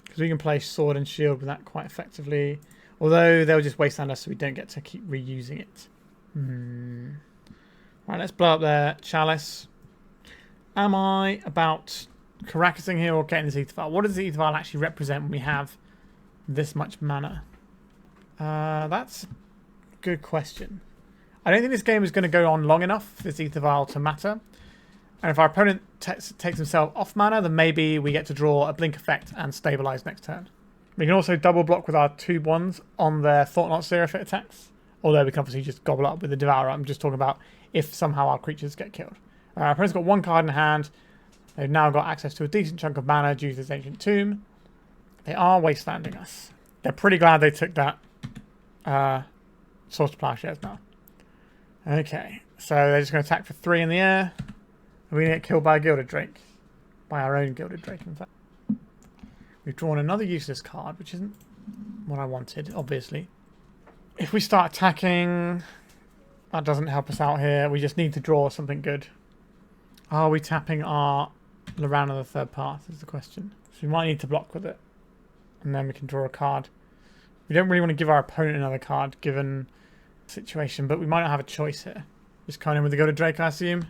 Because we can play Sword and Shield with that quite effectively. Although they'll just wasteland us so we don't get to keep reusing it. Right, let's blow up their Chalice. Am I about Karakasing here or getting this Aether Vial? What does the Aether Vial actually represent when we have this much mana? That's a good question. I don't think this game is going to go on long enough for this Aether Vial to matter. And if our opponent takes himself off mana, then maybe we get to draw a blink effect and stabilize next turn. We can also double block with our 2/1s on their Thought-Knot Seer if it attacks. Although we can obviously just gobble up with the Devourer. I'm just talking about if somehow our creatures get killed. Our opponent's got one card in hand. They've now got access to a decent chunk of mana due to this Ancient Tomb. They are wastelanding us. They're pretty glad they took that Swords to Plowshares now. Okay, so they're just going to attack for 3 in the air. And we get killed by a Gilded Drake. By our own Gilded Drake, in fact. We've drawn another useless card, which isn't what I wanted, obviously. If we start attacking, that doesn't help us out here. We just need to draw something good. Are we tapping our Lórien of the Third Path is the question. So we might need to block with it. And then we can draw a card. We don't really want to give our opponent another card, given the situation, but we might not have a choice here. Just kind of with the Gilded Drake, I assume.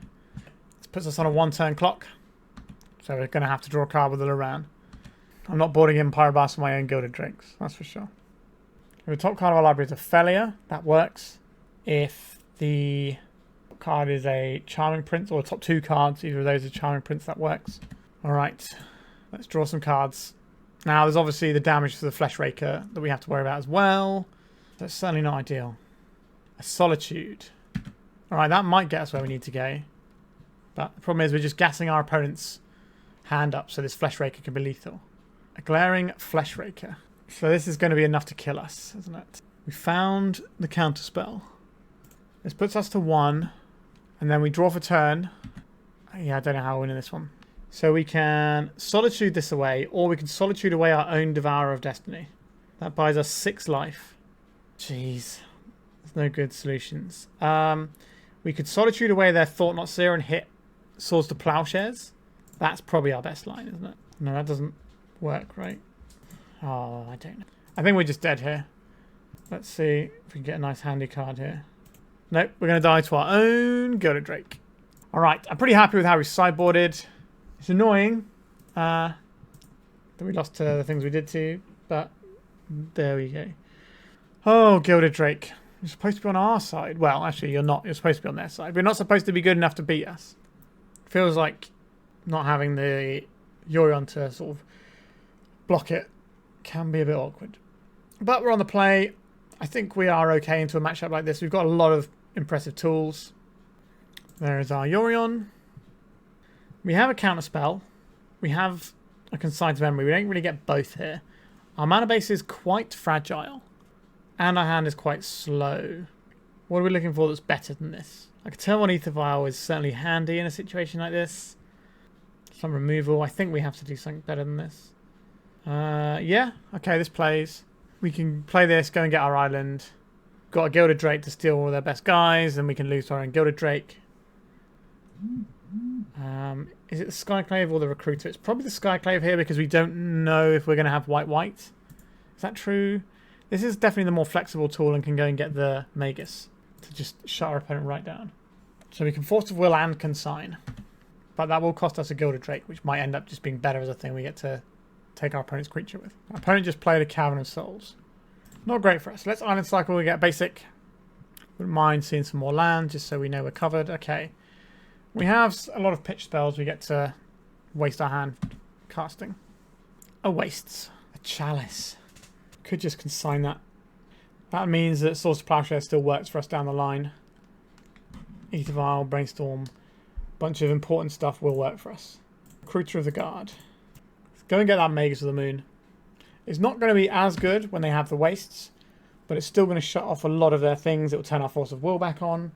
This puts us on a 1-turn clock. So we're going to have to draw a card with the Lórien. I'm not boarding in Pyroblast for my own Gilded Drakes, that's for sure. The top card of our library is a Phelia. That works. If the card is a Charming Prince, or the top 2 cards, either of those are Charming Prince, that works. Alright, let's draw some cards. Now, there's obviously the damage to the Flesh Raker that we have to worry about as well. That's certainly not ideal. A Solitude. Alright, that might get us where we need to go. But the problem is we're just gassing our opponent's hand up so this Flesh Raker can be lethal. A Glaring Flesh Raker. So this is going to be enough to kill us, isn't it? We found the counterspell. This puts us to 1. And then we draw for turn. Yeah, I don't know how we're winning this one. So we can Solitude this away, or we can Solitude away our own Devourer of Destiny. That buys us 6 life. Jeez. There's no good solutions. We could Solitude away their Thought-Knot Seer and hit Swords to Plowshares. That's probably our best line, isn't it? No, that doesn't work, right? Oh, I don't know. I think we're just dead here. Let's see if we can get a nice handy card here. Nope, we're going to die to our own Gilded Drake. Alright, I'm pretty happy with how we sideboarded. It's annoying that we lost to the things we did to, but there we go. Oh, Gilded Drake. You're supposed to be on our side. Well, actually, you're not. You're supposed to be on their side. But you're not supposed to be good enough to beat us. Feels like not having the Yorion to sort of block it can be a bit awkward. But we're on the play. I think we are okay into a matchup like this. We've got a lot of impressive tools. There is our Yorion. We have a counterspell. We have a Consigned Memory. We don't really get both here. Our mana base is quite fragile. And our hand is quite slow. What are we looking for that's better than this? Like a turn 1 Aether Vial is certainly handy in a situation like this. Some removal. I think we have to do something better than this. Yeah. Okay, this plays. We can play this, go and get our island. Got a Gilded Drake to steal all their best guys, and we can lose to our own Gilded Drake. Is it the Skyclave or the Recruiter? It's probably the Skyclave here because we don't know if we're going to have white-white. Is that true? This is definitely the more flexible tool and can go and get the Magus to just shut our opponent right down. So we can Force of Will and Consign. But that will cost us a Gilded Drake, which might end up just being better as a thing we get to take our opponent's creature with. Our opponent just played a Cavern of Souls. Not great for us. Let's Island Cycle. We get basic. Wouldn't mind seeing some more land just so we know we're covered. Okay. We have a lot of pitch spells we get to waste our hand casting. A Wastes. A Chalice. Could just consign that. That means that Swords to Plowshare still works for us down the line. Aether Vial, Brainstorm. Bunch of important stuff will work for us. Recruiter of the Guard. Let's go and get that Magus of the Moon. It's not going to be as good when they have the Wastes, but it's still going to shut off a lot of their things. It will turn our Force of Will back on.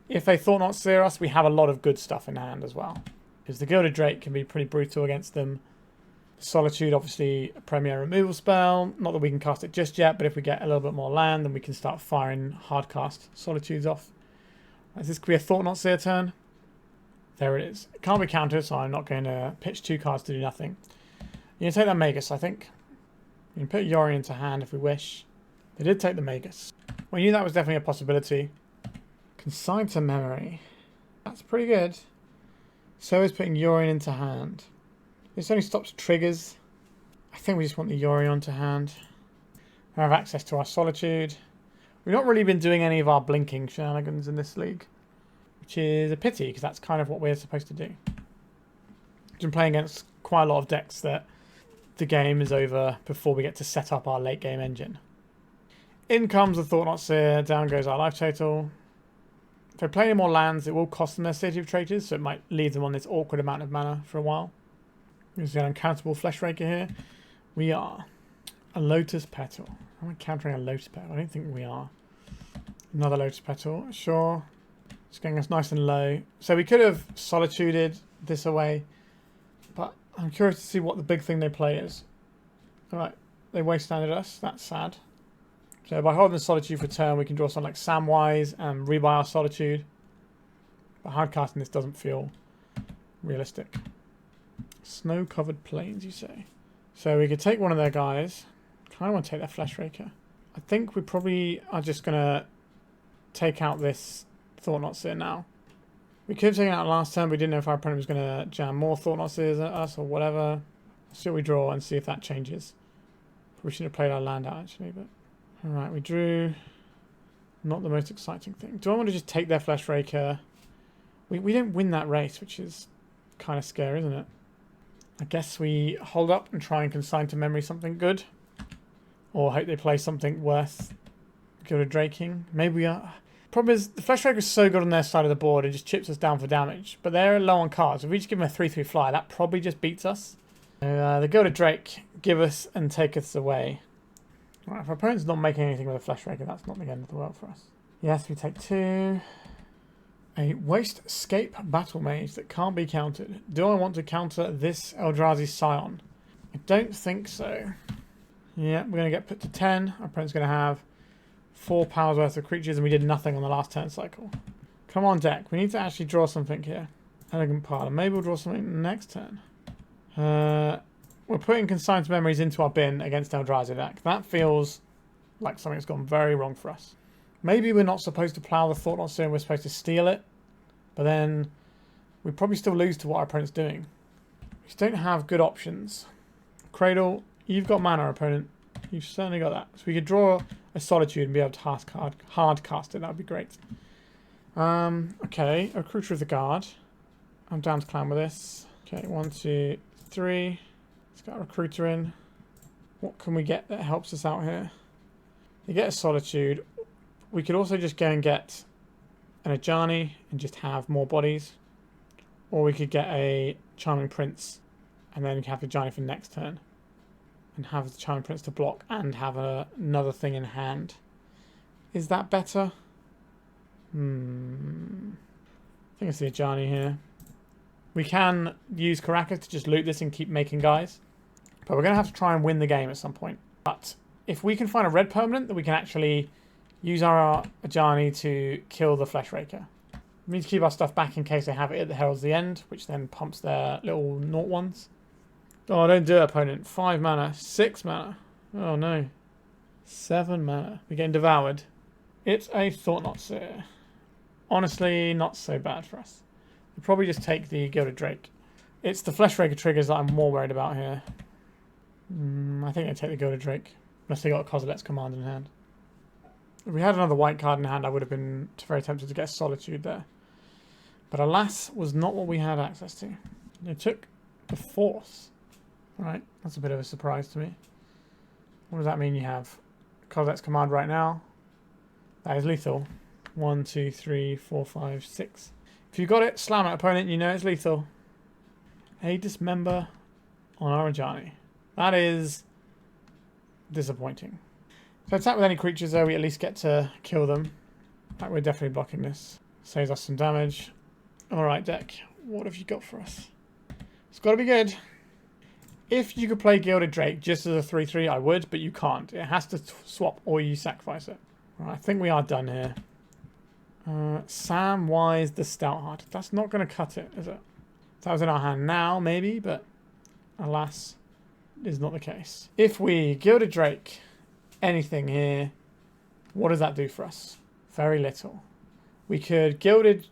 If they Thought-Knot Seer us, we have a lot of good stuff in hand as well. Because the Gilded Drake can be pretty brutal against them. Solitude, obviously, a premier removal spell. Not that we can cast it just yet, but if we get a little bit more land, then we can start firing hard cast Solitudes off. This could be a Thought-Knot Seer turn. There it is. It can't be countered, so I'm not going to pitch 2 cards to do nothing. You can take that Magus, I think. We can put Yorion into hand if we wish. They did take the Magus. We knew that was definitely a possibility. Consigned to Memory. That's pretty good. So is putting Yorion into hand. This only stops triggers. I think we just want the Yorion to hand. We have access to our Solitude. We've not really been doing any of our blinking shenanigans in this league. Which is a pity, because that's kind of what we're supposed to do. We've been playing against quite a lot of decks that the game is over before we get to set up our late game engine. In comes the Thought-Knot Seer, down goes our life total. If they play any more lands, it will cost them their City of Traitors, so it might leave them on this awkward amount of mana for a while. There's an uncountable Flesh Raker here. We are a Lotus Petal. Am I countering a Lotus Petal? I don't think we are. Another Lotus Petal, sure. It's getting us nice and low. So we could have Solituded this away, but I'm curious to see what the big thing they play is. Alright, they wastelanded us. That's sad. So by holding the Solitude for turn, we can draw something like Samwise and rebuy our Solitude. But hardcasting this doesn't feel realistic. Snow-covered plains, you say? So we could take one of their guys. Kind of want to take their Flesh Raker. I think we probably are just going to take out this Thought-Knot Seer now. We could have taken out last turn, but we didn't know if our opponent was going to jam more Thought-Knoters at us or whatever. See what we draw and see if that changes. We should have played our land out, actually. But alright, we drew. Not the most exciting thing. Do I want to just take their Fleshraker? We don't win that race, which is kind of scary, isn't it? I guess we hold up and try and consign to memory something good. Or hope they play something worth Gilded Draking. Maybe we are. Problem is, the Fleshraker is so good on their side of the board, it just chips us down for damage. But they're low on cards. If we just give them a 3/3 flyer, that probably just beats us. The Gilded Drake give us and take us away. Right, if our opponent's not making anything with a Fleshraker, that's not the end of the world for us. Yes, we take 2. A Waste-Scape Battle Mage that can't be countered. Do I want to counter this Eldrazi Scion? I don't think so. Yeah, we're going to get put to 10. Our opponent's going to have 4 powers worth of creatures, and we did nothing on the last turn cycle. Come on, deck. We need to actually draw something here. Elegant Parlor. Maybe we'll draw something next turn. We're putting Consigned Memories into our bin against Eldrazi deck. That feels like something's gone very wrong for us. Maybe we're not supposed to plough the Thought-Knot and we're supposed to steal it. But then we probably still lose to what our opponent's doing. We just don't have good options. Cradle, you've got mana, opponent. You've certainly got that. So we could draw a Solitude and be able to hard cast it. That would be great. Okay, Recruiter of the Guard. I'm down to clan with this. Okay, 1, 2, 3. Let's get a Recruiter in. What can we get that helps us out here? You get a Solitude. We could also just go and get an Ajani and just have more bodies. Or we could get a Charming Prince and then have the Ajani for next turn. And have the Charming Prince to block and have another thing in hand. Is that better? I think it's the Ajani here. We can use Karakas to just loot this and keep making guys. But we're going to have to try and win the game at some point. But if we can find a red permanent that we can actually use our Ajani to kill the Fleshraker. We need to keep our stuff back in case they have it that heralds the end, which then pumps their little naught ones. Oh, don't do it, opponent. 5 mana. 6 mana. Oh, no. 7 mana. We're getting devoured. It's a Thought-Knot. Honestly, not so bad for us. We'll probably just take the Gilded Drake. It's the Fleshraker triggers that I'm more worried about here. I think I'd take the Gilded Drake. Unless they got a Kozilek's Command in hand. If we had another white card in hand, I would have been very tempted to get Solitude there. But alas, was not what we had access to. They took the Force. Alright, that's a bit of a surprise to me. What does that mean you have? Kozilek's Command right now. That is lethal. 1, 2, 3, 4, 5, 6. If you got it, slam it, opponent, you know it's lethal. A Dismember on our Ajani. That is disappointing. So attack with any creatures though, we at least get to kill them. We're definitely blocking this. Saves us some damage. Alright deck, what have you got for us? It's got to be good. If you could play Gilded Drake just as a 3/3, I would, but you can't. It has to swap or you sacrifice it. Alright, I think we are done here. Samwise the Stouthearted. That's not going to cut it, is it? That was in our hand now, maybe, but alas, is not the case. If we Gilded Drake anything here, what does that do for us? Very little. We could Gilded...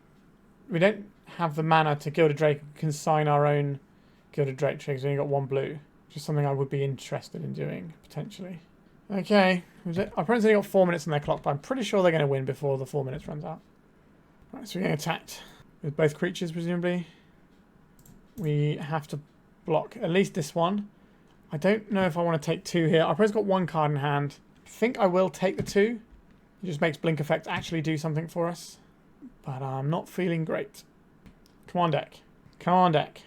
We don't have the mana to Gilded Drake. We can sign our own Gilded Drake triggers. We only got 1 blue. Just something I would be interested in doing, potentially. Okay. Our opponent's only got 4 minutes on their clock, but I'm pretty sure they're going to win before the 4 minutes runs out. Right, so we're getting attacked with both creatures, presumably. We have to block at least this one. I don't know if I want to take 2 here. Our opponent's got 1 card in hand. I think I will take the 2. It just makes Blink Effect actually do something for us. But I'm not feeling great. Come on, deck. Come on, deck.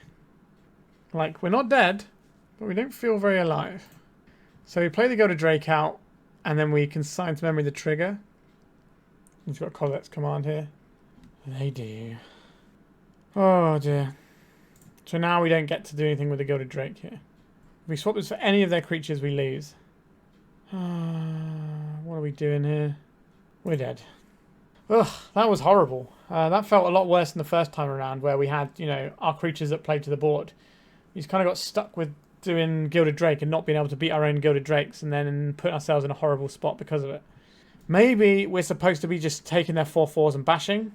Like, we're not dead, but we don't feel very alive. So we play the Gilded Drake out, and then we consign to memory the trigger. He's got Kozilek's Command here. They do. Oh, dear. So now we don't get to do anything with the Gilded Drake here. If we swap this for any of their creatures, we lose. What are we doing here? We're dead. Ugh, that was horrible. That felt a lot worse than the first time around, where we had, you know, our creatures that played to the board. We just kind of got stuck with doing Gilded Drake and not being able to beat our own Gilded Drakes and then put ourselves in a horrible spot because of it. Maybe we're supposed to be just taking their 4/4s and bashing.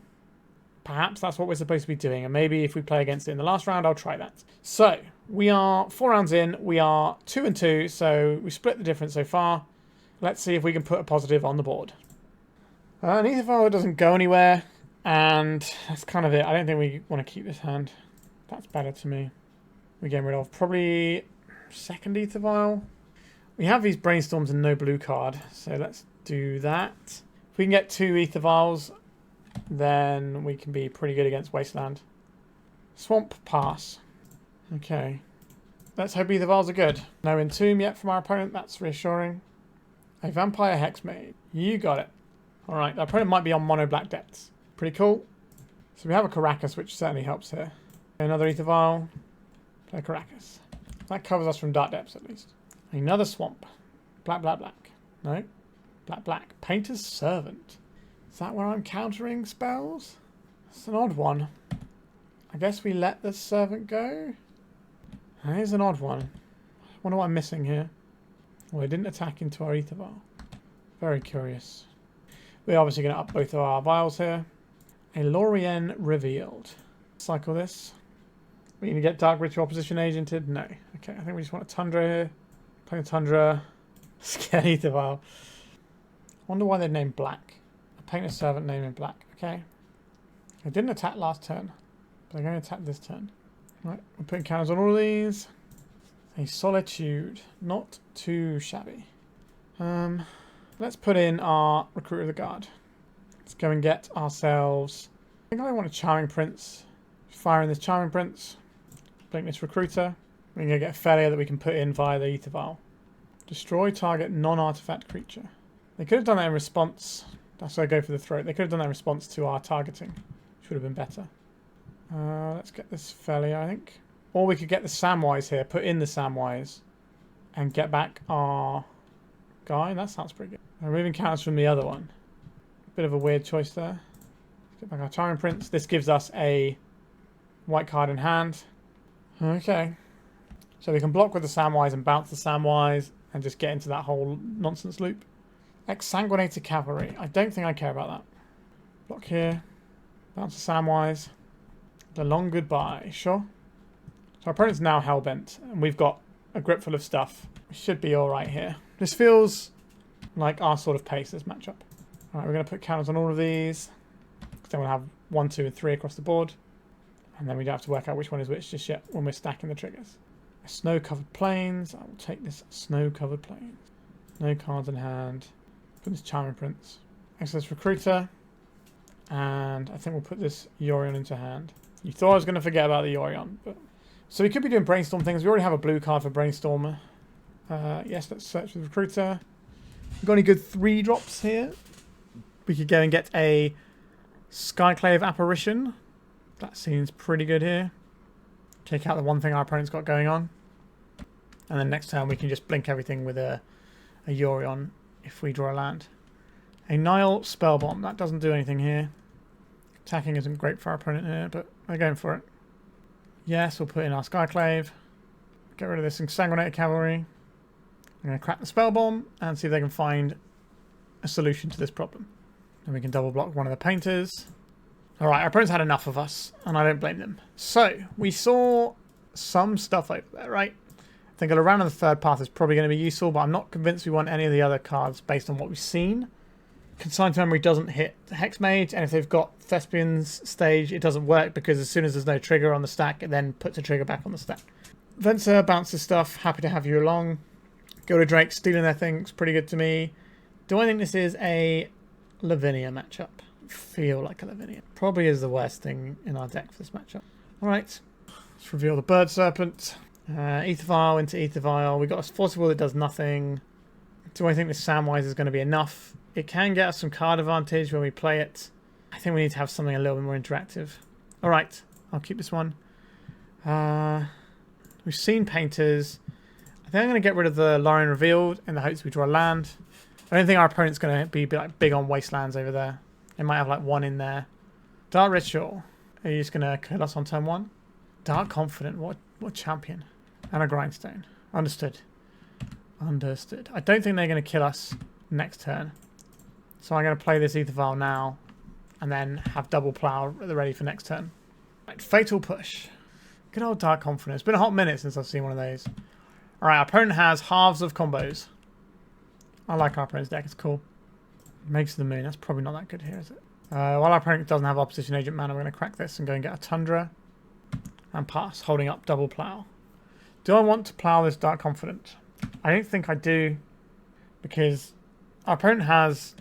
Perhaps that's what we're supposed to be doing, and maybe if we play against it in the last round, I'll try that. So, we are 4 rounds in, we are 2 and 2, so we split the difference so far. Let's see if we can put a positive on the board. An Aether Vial doesn't go anywhere, and that's kind of it. I don't think we want to keep this hand. That's better to me. We're getting rid of probably second Aether Vial. We have these Brainstorms and no blue card, so let's do that. If we can get 2 Aether Vials, then we can be pretty good against Wasteland. Swamp, pass. Okay. Let's hope Aether Vials are good. No Entomb yet from our opponent, that's reassuring. A Vampire Hexmage. You got it. Alright, our opponent might be on mono black depths. Pretty cool. So we have a Karakas, which certainly helps here. Another Aether Vial. Play Karakas. That covers us from dark depths at least. Another Swamp. Black, black, black. No. Black, black. Painter's Servant. Is that where I'm countering spells? It's an odd one. I guess we let the Servant go. That is an odd one. I wonder what I'm missing here. Well, they didn't attack into our Aether Vial. Very curious. We're obviously going to up both of our vials here. A Lórien Revealed. Cycle this. We're going to get Dark Ritual Opposition Agented? No. Okay, I think we just want a Tundra here. Play a Tundra. Scare Aether Vial. I wonder why they're named Black. A Painter's Servant named in Black. Okay. They didn't attack last turn, but they're going to attack this turn. Right, we're putting counters on all of these. A Solitude. Not too shabby. Let's put in our Recruiter of the Guard. Let's go and get ourselves... I think I want a Charming Prince. Fire in this Charming Prince. Blink this Recruiter. We're going to get a Phelia that we can put in via the Aether Vial. Destroy target non-artifact creature. They could have done that in response. That's why I go for the throat. They could have done that in response to our targeting. Which would have been better. Let's get this Phelia, I think. Or we could get the Samwise here. Put in the Samwise. And get back our guy. That sounds pretty good. Removing counters from the other one. Bit of a weird choice there. Let's get back our Charming Prince. This gives us a white card in hand. Okay. So we can block with the Samwise and bounce the Samwise and just get into that whole nonsense loop. Exsanguinated Cavalry. I don't think I care about that. Block here. Bounce the Samwise. The long goodbye. Sure. So our opponent's now hellbent and we've got a grip full of stuff. We should be alright here. This feels like our sort of pace, this matchup. Alright, we're going to put counters on all of these. Then we'll have 1, 2, and 3 across the board. And then we don't have to work out which one is which just yet when we're stacking the triggers. Snow-covered plains. I will take this snow-covered plains. No cards in hand. Put this Charming Prince. Excellent Recruiter. And I think we'll put this Yorion into hand. You thought I was going to forget about the Yorion. But... So we could be doing Brainstorm things. We already have a blue card for Brainstorm. Yes, let's search for the Recruiter. Got any good 3-drops here? We could go and get a Skyclave Apparition. That seems pretty good here. Take out the one thing our opponent's got going on. And then next turn we can just blink everything with a Yorion if we draw a land. A Nile Spellbomb. That doesn't do anything here. Attacking isn't great for our opponent here, but they're going for it. Yes, we'll put in our Skyclave. Get rid of this Exsanguinated Cavalry. I'm going to crack the Spellbomb and see if they can find a solution to this problem. And we can double block one of the Painters. Alright, our opponent's had enough of us, and I don't blame them. So, we saw some stuff over there, right? I think a Lorana the Third Path is probably going to be useful, but I'm not convinced we want any of the other cards based on what we've seen. Consigned Memory doesn't hit Hexmage, and if they've got Thespian's Stage, it doesn't work because as soon as there's no trigger on the stack, it then puts a trigger back on the stack. Venser bounces stuff, happy to have you along. Gilded Drake stealing their things, pretty good to me. Do I think this is a Lavinia matchup? Feel like a Lavinia. Probably is the worst thing in our deck for this matchup. Alright, let's reveal the Bird Serpent. Aether Vial into Aether Vial. We've got a Forcible that does nothing. Do I think this Samwise is going to be enough? It can get us some card advantage when we play it. I think we need to have something a little bit more interactive. Alright, I'll keep this one. We've seen Painters. I think I'm going to get rid of the Lórien Revealed in the hopes we draw a land. I don't think our opponent's going to be like big on Wastelands over there. They might have like one in there. Dark Ritual. Are you just going to kill us on turn 1? Dark Confident. What champion. And a Grindstone. Understood. Understood. I don't think they're going to kill us next turn. So I'm going to play this Aether Vial now. and then have double plow at the ready for next turn. Right, Fatal Push. Good old Dark Confidence. It's been a hot minute since I've seen one of those. Alright, our opponent has halves of combos. I like our opponent's deck, it's cool. Magus of the Moon, that's probably not that good here, is it? While our opponent doesn't have opposition agent mana, we're going to crack this and go and get a Tundra. And pass, holding up double plow. Do I want to plow this Dark Confident? I don't think I do, because our opponent has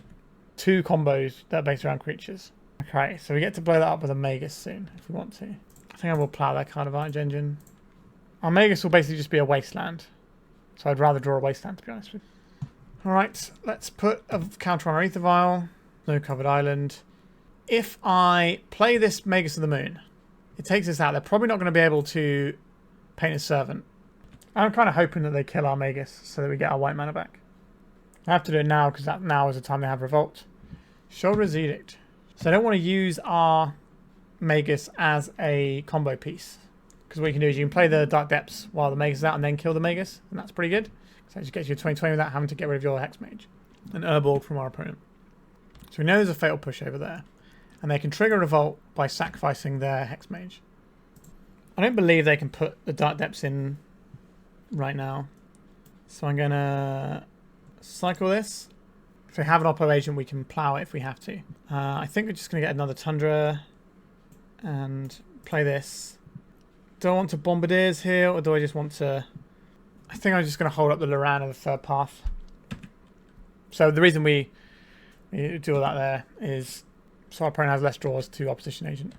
2 combos that are based around creatures. Okay, so we get to blow that up with a Magus soon, if we want to. I think I will plow that card of Arch Engine. Our Magus will basically just be a wasteland. So I'd rather draw a wasteland, to be honest with you. Alright, let's put a counter on our Aether Vial. No covered island. If I play this Magus of the Moon, it takes us out. They're probably not going to be able to Paint a Servant. I'm kind of hoping that they kill our Magus so that we get our white mana back. I have to do it now because that now is the time they have Revolt. Shoulder's Edict. So I don't want to use our Magus as a combo piece. Because what you can do is you can play the Dark Depths while the Magus is out and then kill the Magus. And that's pretty good. So it just gets you a 20/20 without having to get rid of your Hexmage. An Urborg from our opponent. So we know there's a Fatal Push over there. And they can trigger Revolt by sacrificing their Hexmage. I don't believe they can put the Dark Depths in right now. So I'm going to cycle this. If we have an Oppo agent, we can plow it if we have to. I think we're just going to get another Tundra and play this. Do I want to Bombardiers here, or do I just want to... I think I'm just going to hold up the Lórien of the third path. So the reason we do all that there is so our opponent has less draws to opposition agent.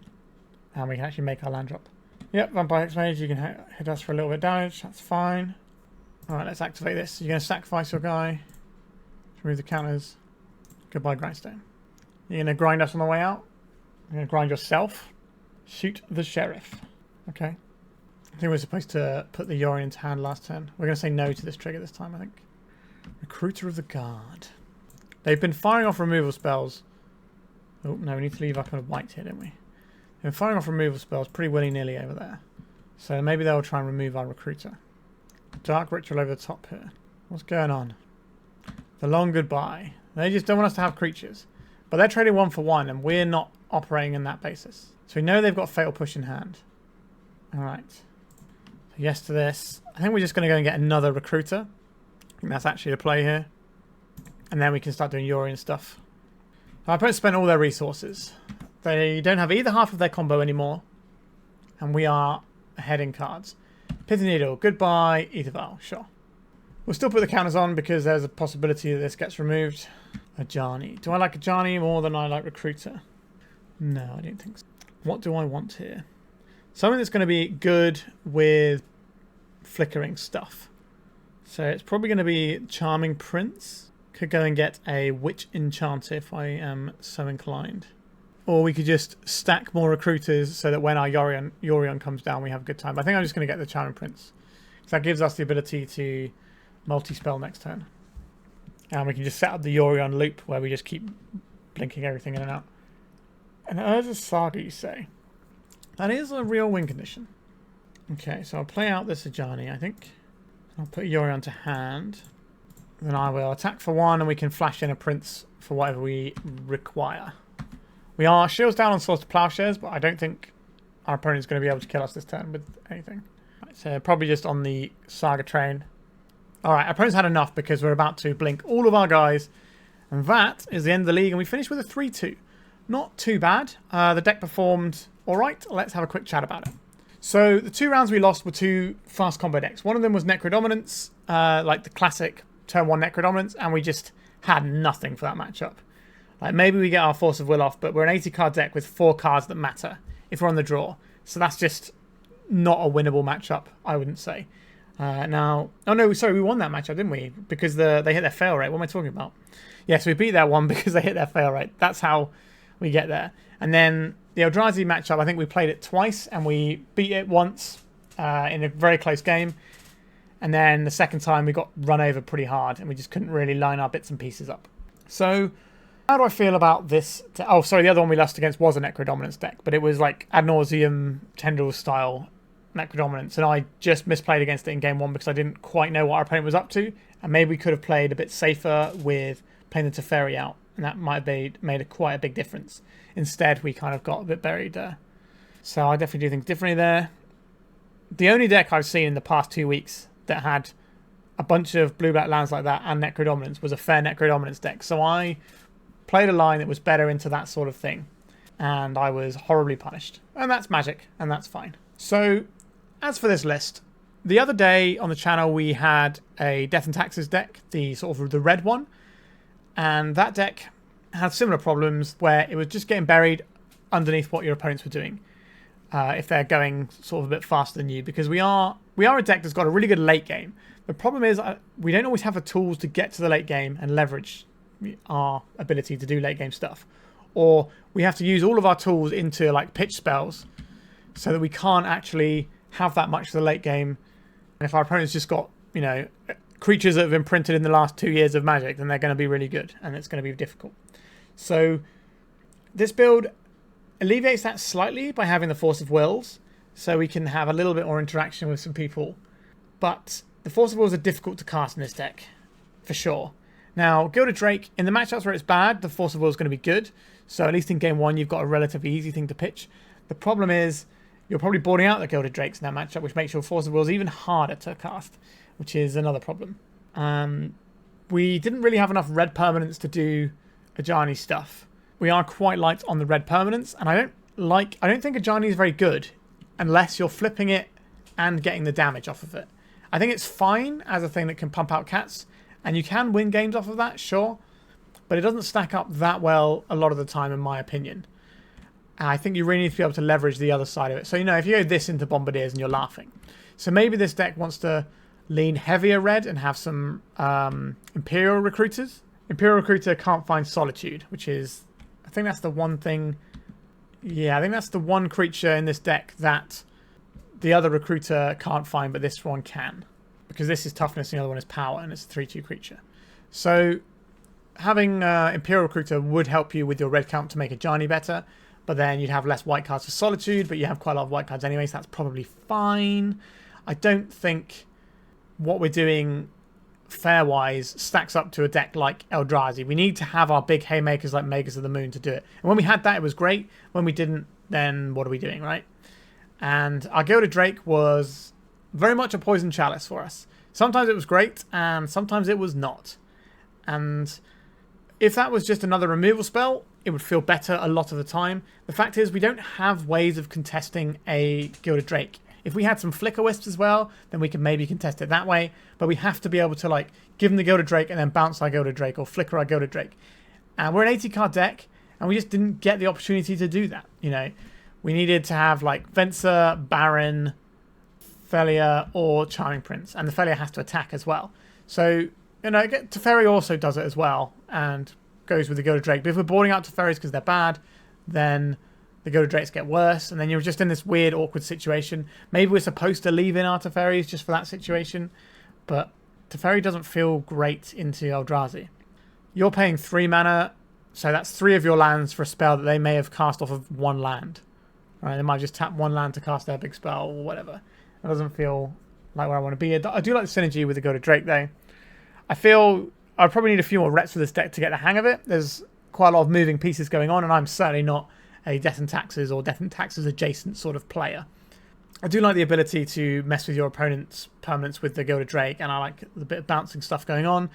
And we can actually make our land drop. Yep, Vampire Hexmage, you can hit us for a little bit of damage, that's fine. Alright, let's activate this. You're going to sacrifice your guy. Remove the counters. Goodbye, Grindstone. You're going to grind us on the way out. You're going to grind yourself. Shoot the Sheriff. Okay. I think we're supposed to put the Lórien to hand last turn. We're going to say no to this trigger this time, I think. Recruiter of the Guard. They've been firing off removal spells. Oh, no, we need to leave our kind of white here, don't we? They've been firing off removal spells pretty willy-nilly over there. So maybe they'll try and remove our Recruiter. Dark Ritual over the top here. What's going on? The Long Goodbye. They just don't want us to have creatures. But they're trading 1 for 1, and we're not operating in that basis. So we know they've got Fatal Push in hand. Alright. So yes to this. I think we're just going to go and get another Recruiter. I think that's actually the play here. And then we can start doing Lórien stuff. Our opponents spent all their resources. They don't have either half of their combo anymore. And we are ahead in cards. Pithy Needle. Goodbye. Aether Vial. Sure. We'll still put the counters on because there's a possibility that this gets removed. Ajani. Do I like Ajani more than I like Recruiter? No, I don't think so. What do I want here? Something that's going to be good with flickering stuff. So it's probably going to be Charming Prince. Could go and get a Witch Enchanter if I am so inclined. Or we could just stack more Recruiters so that when our Lórien comes down, we have a good time. I think I'm just going to get the Charming Prince. So that gives us the ability to multi-spell next turn. And we can just set up the Lórien loop where we just keep blinking everything in and out. And Urza's Saga, you say? That is a real win condition. Okay, so I'll play out this Ajani, I think. I'll put Lórien to hand. Then I will attack for 1 and we can flash in a Prince for whatever we require. We are shields down on Swords to Plowshares, but I don't think our opponent's going to be able to kill us this turn with anything. Right, so probably just on the Saga train. Alright, our opponent's had enough because we're about to blink all of our guys. And that is the end of the league, and we finished with a 3-2. Not too bad. The deck performed alright. Let's have a quick chat about it. So the 2 rounds we lost were 2 fast combo decks. One of them was Necrodominance, like the classic turn 1 Necrodominance, and we just had nothing for that matchup. Like maybe we get our Force of Will off, but we're an 80 card deck with 4 cards that matter if we're on the draw. So that's just not a winnable matchup, I wouldn't say. Now, oh no, sorry, we won that matchup, didn't we? Because they hit their fail rate. What am I talking about? Yes, we beat that one because they hit their fail rate. That's how we get there. And then the Eldrazi matchup, I think we played it twice and we beat it once in a very close game. And then the second time we got run over pretty hard and we just couldn't really line our bits and pieces up. So how do I feel about this? Oh, sorry, the other one we lost against was a Necrodominance deck, but it was like Ad Nauseam Tendril style Necrodominance, and I just misplayed against it in game 1 because I didn't quite know what our opponent was up to, and maybe we could have played a bit safer with playing the Teferi out and that might have made quite a big difference. Instead, we kind of got a bit buried there. So I definitely do things differently there. The only deck I've seen in the past 2 weeks that had a bunch of blue-black lands like that and Necrodominance was a fair Necrodominance deck. So I played a line that was better into that sort of thing, and I was horribly punished. And that's Magic, and that's fine. So as for this list, the other day on the channel we had a Death and Taxes deck, the sort of the red one, and that deck had similar problems where it was just getting buried underneath what your opponents were doing. If they're going sort of a bit faster than you, because we are a deck that's got a really good late game. The problem is we don't always have the tools to get to the late game and leverage our ability to do late game stuff, or we have to use all of our tools into like pitch spells so that we can't actually have that much for the late game. And if our opponent's just got, you know, creatures that have been printed in the last 2 years of Magic, then they're going to be really good and it's going to be difficult. So this build alleviates that slightly by having the Force of Wills, so we can have a little bit more interaction with some people. But the Force of Wills are difficult to cast in this deck, for sure. Now, Gilded Drake, in the matchups where it's bad, the Force of Will is going to be good. So at least in game one, you've got a relatively easy thing to pitch. The problem is you're probably boarding out the Gilded Drakes in that matchup, which makes your Force of Wills even harder to cast, which is another problem. We didn't really have enough red permanents to do Ajani stuff. We are quite light on the red permanents, and I don't think Ajani is very good unless you're flipping it and getting the damage off of it. I think it's fine as a thing that can pump out cats, and you can win games off of that, sure, but it doesn't stack up that well a lot of the time, in my opinion. And I think you really need to be able to leverage the other side of it. So, you know, if you go this into Bombardiers and you're laughing. So maybe this deck wants to lean heavier red and have some Imperial Recruiters. Imperial Recruiter can't find Solitude, which is... I think that's the one thing... Yeah, I think that's the one creature in this deck that the other Recruiter can't find, but this one can. Because this is toughness and the other one is power, and it's a 3/2 creature. So having Imperial Recruiter would help you with your red count to make Ajani better, but then you'd have less white cards for Solitude, but you have quite a lot of white cards anyway, so that's probably fine. I don't think what we're doing fair-wise stacks up to a deck like Eldrazi. We need to have our big haymakers like Magus of the Moon to do it. And when we had that, it was great. When we didn't, then what are we doing, right? And our Gilded Drake was very much a poison chalice for us. Sometimes it was great, and sometimes it was not. And if that was just another removal spell, it would feel better a lot of the time. The fact is, we don't have ways of contesting a Gilded Drake. If we had some Flicker Wisps as well, then we could maybe contest it that way. But we have to be able to, like, give them the Gilded Drake and then bounce our Gilded Drake or flicker our Gilded Drake. And we're an 80-card deck, and we just didn't get the opportunity to do that. You know, we needed to have, like, Venser, Barrin, Phelia, or Charming Prince. And the Phelia has to attack as well. So, you know, Teferi also does it as well and goes with the Gilded Drake. But if we're boarding out Teferis because they're bad, then the Gilded Drakes get worse, and then you're just in this weird, awkward situation. Maybe we're supposed to leave in our Teferis just for that situation, but Teferi doesn't feel great into Eldrazi. You're paying 3 mana, so that's 3 of your lands for a spell that they may have cast off of 1 land. Right? They might just tap 1 land to cast their big spell or whatever. It doesn't feel like where I want to be. I do like the synergy with the Gilded Drake, though. I feel I probably need a few more reps for this deck to get the hang of it. There's quite a lot of moving pieces going on, and I'm certainly not a Death and Taxes or Death and Taxes adjacent sort of player. I do like the ability to mess with your opponent's permanents with the Gilded Drake, and I like the bit of bouncing stuff going on.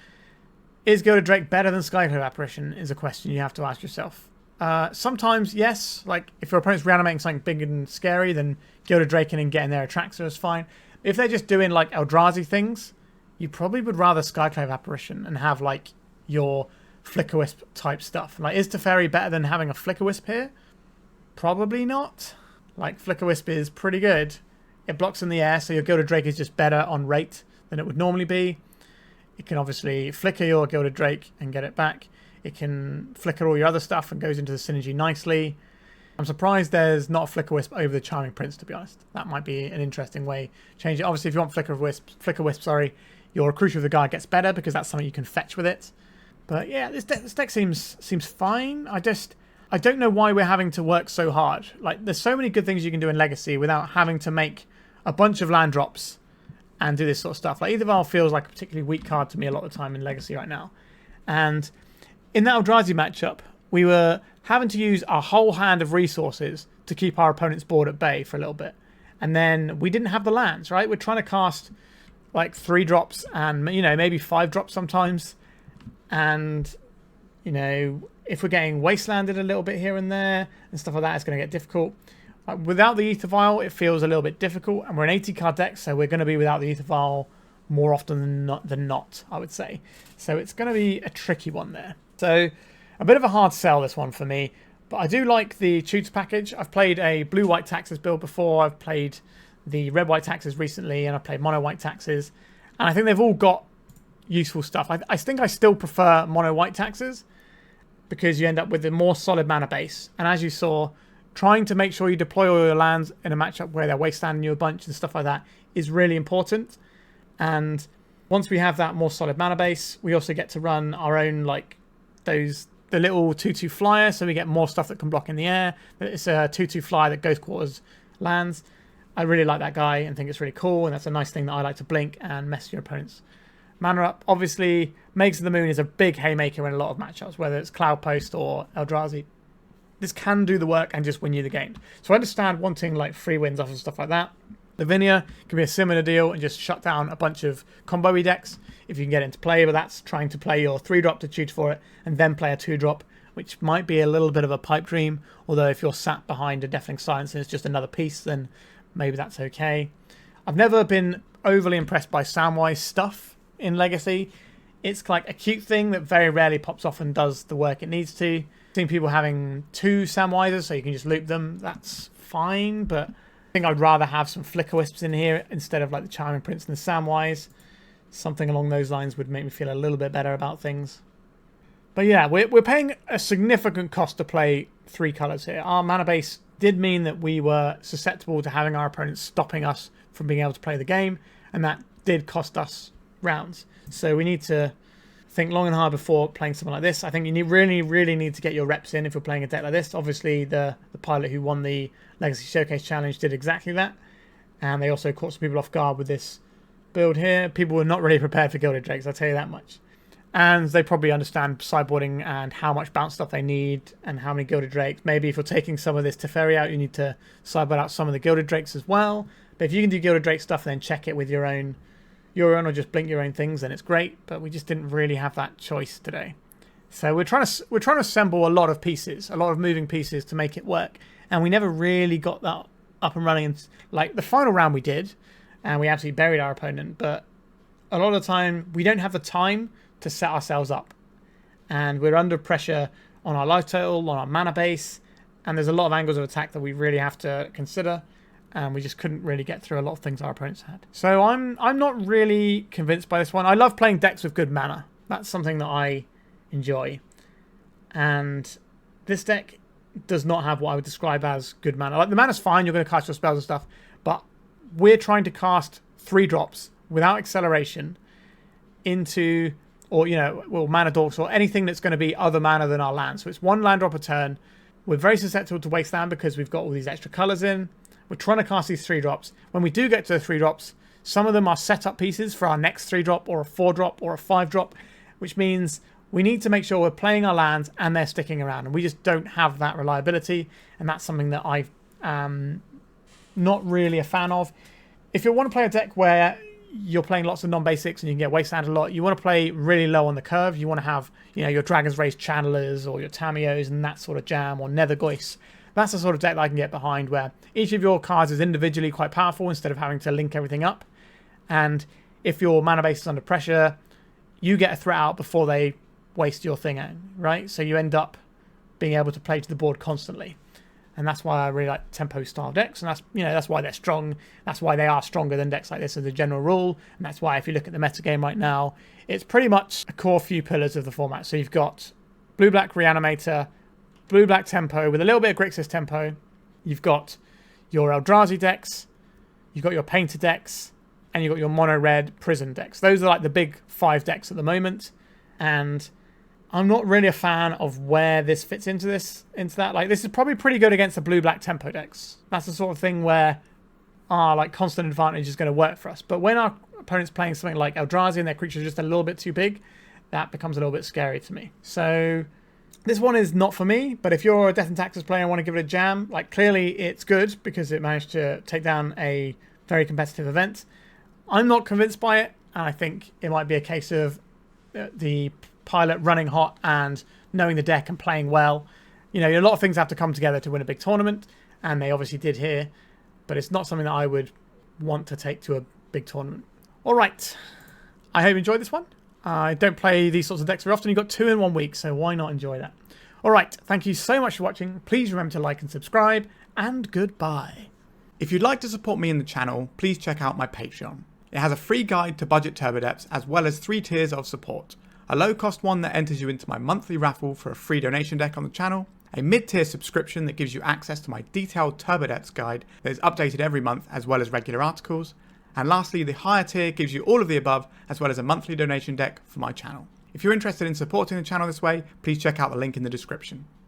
Is Gilded Drake better than Skyclave Apparition is a question you have to ask yourself. Sometimes, yes. Like, if your opponent's reanimating something big and scary, then Gilded Drake and getting their Atraxa is fine. If they're just doing, like, Eldrazi things, you probably would rather Skyclave Apparition and have, like, your Flicker Wisp type stuff. Like, is Teferi better than having a Flicker Wisp here? Probably not. Like, Flicker Wisp is pretty good. It blocks in the air, so your Gilded Drake is just better on rate than it would normally be. It can obviously flicker your Gilded Drake and get it back. It can flicker all your other stuff and goes into the synergy nicely. I'm surprised there's not a Flicker Wisp over the Charming Prince, to be honest. That might be an interesting way to change it. Obviously, if you want Flicker Wisp, your Recruiter of the Guard gets better because that's something you can fetch with it. But yeah, this deck seems fine. I don't know why we're having to work so hard. Like, there's so many good things you can do in Legacy without having to make a bunch of land drops and do this sort of stuff. Like, Aether Vial feels like a particularly weak card to me a lot of the time in Legacy right now. And in that Eldrazi matchup, we were having to use our whole hand of resources to keep our opponent's board at bay for a little bit. And then we didn't have the lands, right? We're trying to cast like 3 drops and, you know, maybe 5 drops sometimes. And, you know, if we're getting wastelanded a little bit here and there and stuff like that, it's going to get difficult. Without the Aether Vial, it feels a little bit difficult. And we're an 80 card deck, so we're going to be without the Aether Vial more often than not, I would say. So it's going to be a tricky one there. So a bit of a hard sell, this one for me. But I do like the Tutor package. I've played a blue-white taxes build before. I've played the red-white taxes recently, and I've played mono-white taxes. And I think they've all got useful stuff. I think I still prefer mono-white taxes because you end up with a more solid mana base. And as you saw, trying to make sure you deploy all your lands in a matchup where they're wastelanding you a bunch and stuff like that is really important. And once we have that more solid mana base, we also get to run our own, like, the little 2/2 flyer, so we get more stuff that can block in the air. It's a 2/2 flyer that Ghost Quarters lands. I really like that guy and think it's really cool, and that's a nice thing that I like to blink and mess your opponent's mana up. Obviously, Magus of the Moon is a big haymaker in a lot of matchups, whether it's Cloud Post or Eldrazi. This can do the work and just win you the game. So I understand wanting like free wins off and stuff like that. Lavinia can be a similar deal and just shut down a bunch of combo-y decks if you can get into play, but that's trying to play your 3-drop to tutor for it and then play a 2-drop, which might be a little bit of a pipe dream, although if you're sat behind a Deafening Silence and it's just another piece, then maybe that's okay. I've never been overly impressed by Samwise stuff in Legacy. It's like a cute thing that very rarely pops off and does the work it needs to. I've seen people having 2 Samwises so you can just loop them. That's fine, but I think I'd rather have some Flicker Wisps in here instead of like the Charming Prince and the Samwise. Something along those lines would make me feel a little bit better about things. But yeah, we're paying a significant cost to play 3 colours here. Our mana base did mean that we were susceptible to having our opponents stopping us from being able to play the game, and that did cost us rounds. So we need to think long and hard before playing something like this. I think you really need to get your reps in if you're playing a deck like this. Obviously, the pilot who won the Legacy Showcase Challenge did exactly that, and they also caught some people off guard with this build here. People were not really prepared for Gilded Drakes, I'll tell you that much. And they probably understand sideboarding and how much bounce stuff they need and how many Gilded Drakes. Maybe if you're taking some of this Teferi out, you need to sideboard out some of the Gilded Drakes as well. But if you can do Gilded Drake stuff, then check it with your own or just blink your own things, then it's great. But we just didn't really have that choice today. So we're trying to assemble a lot of pieces, a lot of moving pieces to make it work. And we never really got that up and running. And like the final round we did, and we absolutely buried our opponent. But a lot of the time, we don't have the time to set ourselves up. And we're under pressure on our life total, on our mana base. And there's a lot of angles of attack that we really have to consider. And we just couldn't really get through a lot of things our opponents had. So I'm not really convinced by this one. I love playing decks with good mana. That's something that I enjoy. And this deck does not have what I would describe as good mana. Like the mana's fine, you're going to cast your spells and stuff, but we're trying to cast 3 drops without acceleration into, or mana dorks or anything that's going to be other mana than our land. So it's 1 land drop a turn. We're very susceptible to wasteland because we've got all these extra colours in. We're trying to cast these 3 drops. When we do get to the 3 drops, some of them are setup pieces for our next 3 drop or a 4 drop or a 5 drop, which means we need to make sure we're playing our lands and they're sticking around. And we just don't have that reliability. And that's something that I'm not really a fan of. If you want to play a deck where you're playing lots of non-basics and you can get wasteland a lot, you want to play really low on the curve. You want to have your Dragon's Race Channelers or your Tamios and that sort of jam, or Nethergoyce. That's the sort of deck that I can get behind, where each of your cards is individually quite powerful instead of having to link everything up. And if your mana base is under pressure, you get a threat out before they waste your thing out, right? So you end up being able to play to the board constantly. And that's why I really like tempo style decks, and that's why they're strong. That's why they are stronger than decks like this as a general rule. And that's why if you look at the meta game right now, it's pretty much a core few pillars of the format. So you've got blue-black Reanimator, blue-black tempo with a little bit of Grixis tempo. You've got your Eldrazi decks, you've got your Painter decks, and you've got your mono-red Prison decks. Those are like the big 5 decks at the moment. And I'm not really a fan of where this fits into that. Like, this is probably pretty good against the blue-black tempo decks. That's the sort of thing where our like constant advantage is going to work for us. But when our opponent's playing something like Eldrazi and their creatures are just a little bit too big, that becomes a little bit scary to me. So this one is not for me, but if you're a Death and Taxes player and want to give it a jam, like clearly it's good because it managed to take down a very competitive event. I'm not convinced by it, and I think it might be a case of the pilot running hot and knowing the deck and playing well. You know, a lot of things have to come together to win a big tournament, and they obviously did here, but it's not something that I would want to take to a big tournament. All right, I hope you enjoyed this one. I don't play these sorts of decks very often. You've got 2 in 1 week, so why not enjoy that? All right, thank you so much for watching. Please remember to like and subscribe, and goodbye. If you'd like to support me in the channel, please check out my Patreon. It has a free guide to budget turbo depths, as well as 3 tiers of support. A low-cost one that enters you into my monthly raffle for a free donation deck on the channel, a mid-tier subscription that gives you access to my detailed turbo depths guide that is updated every month, as well as regular articles, and lastly, the higher tier gives you all of the above, as well as a monthly donation deck for my channel. If you're interested in supporting the channel this way, please check out the link in the description.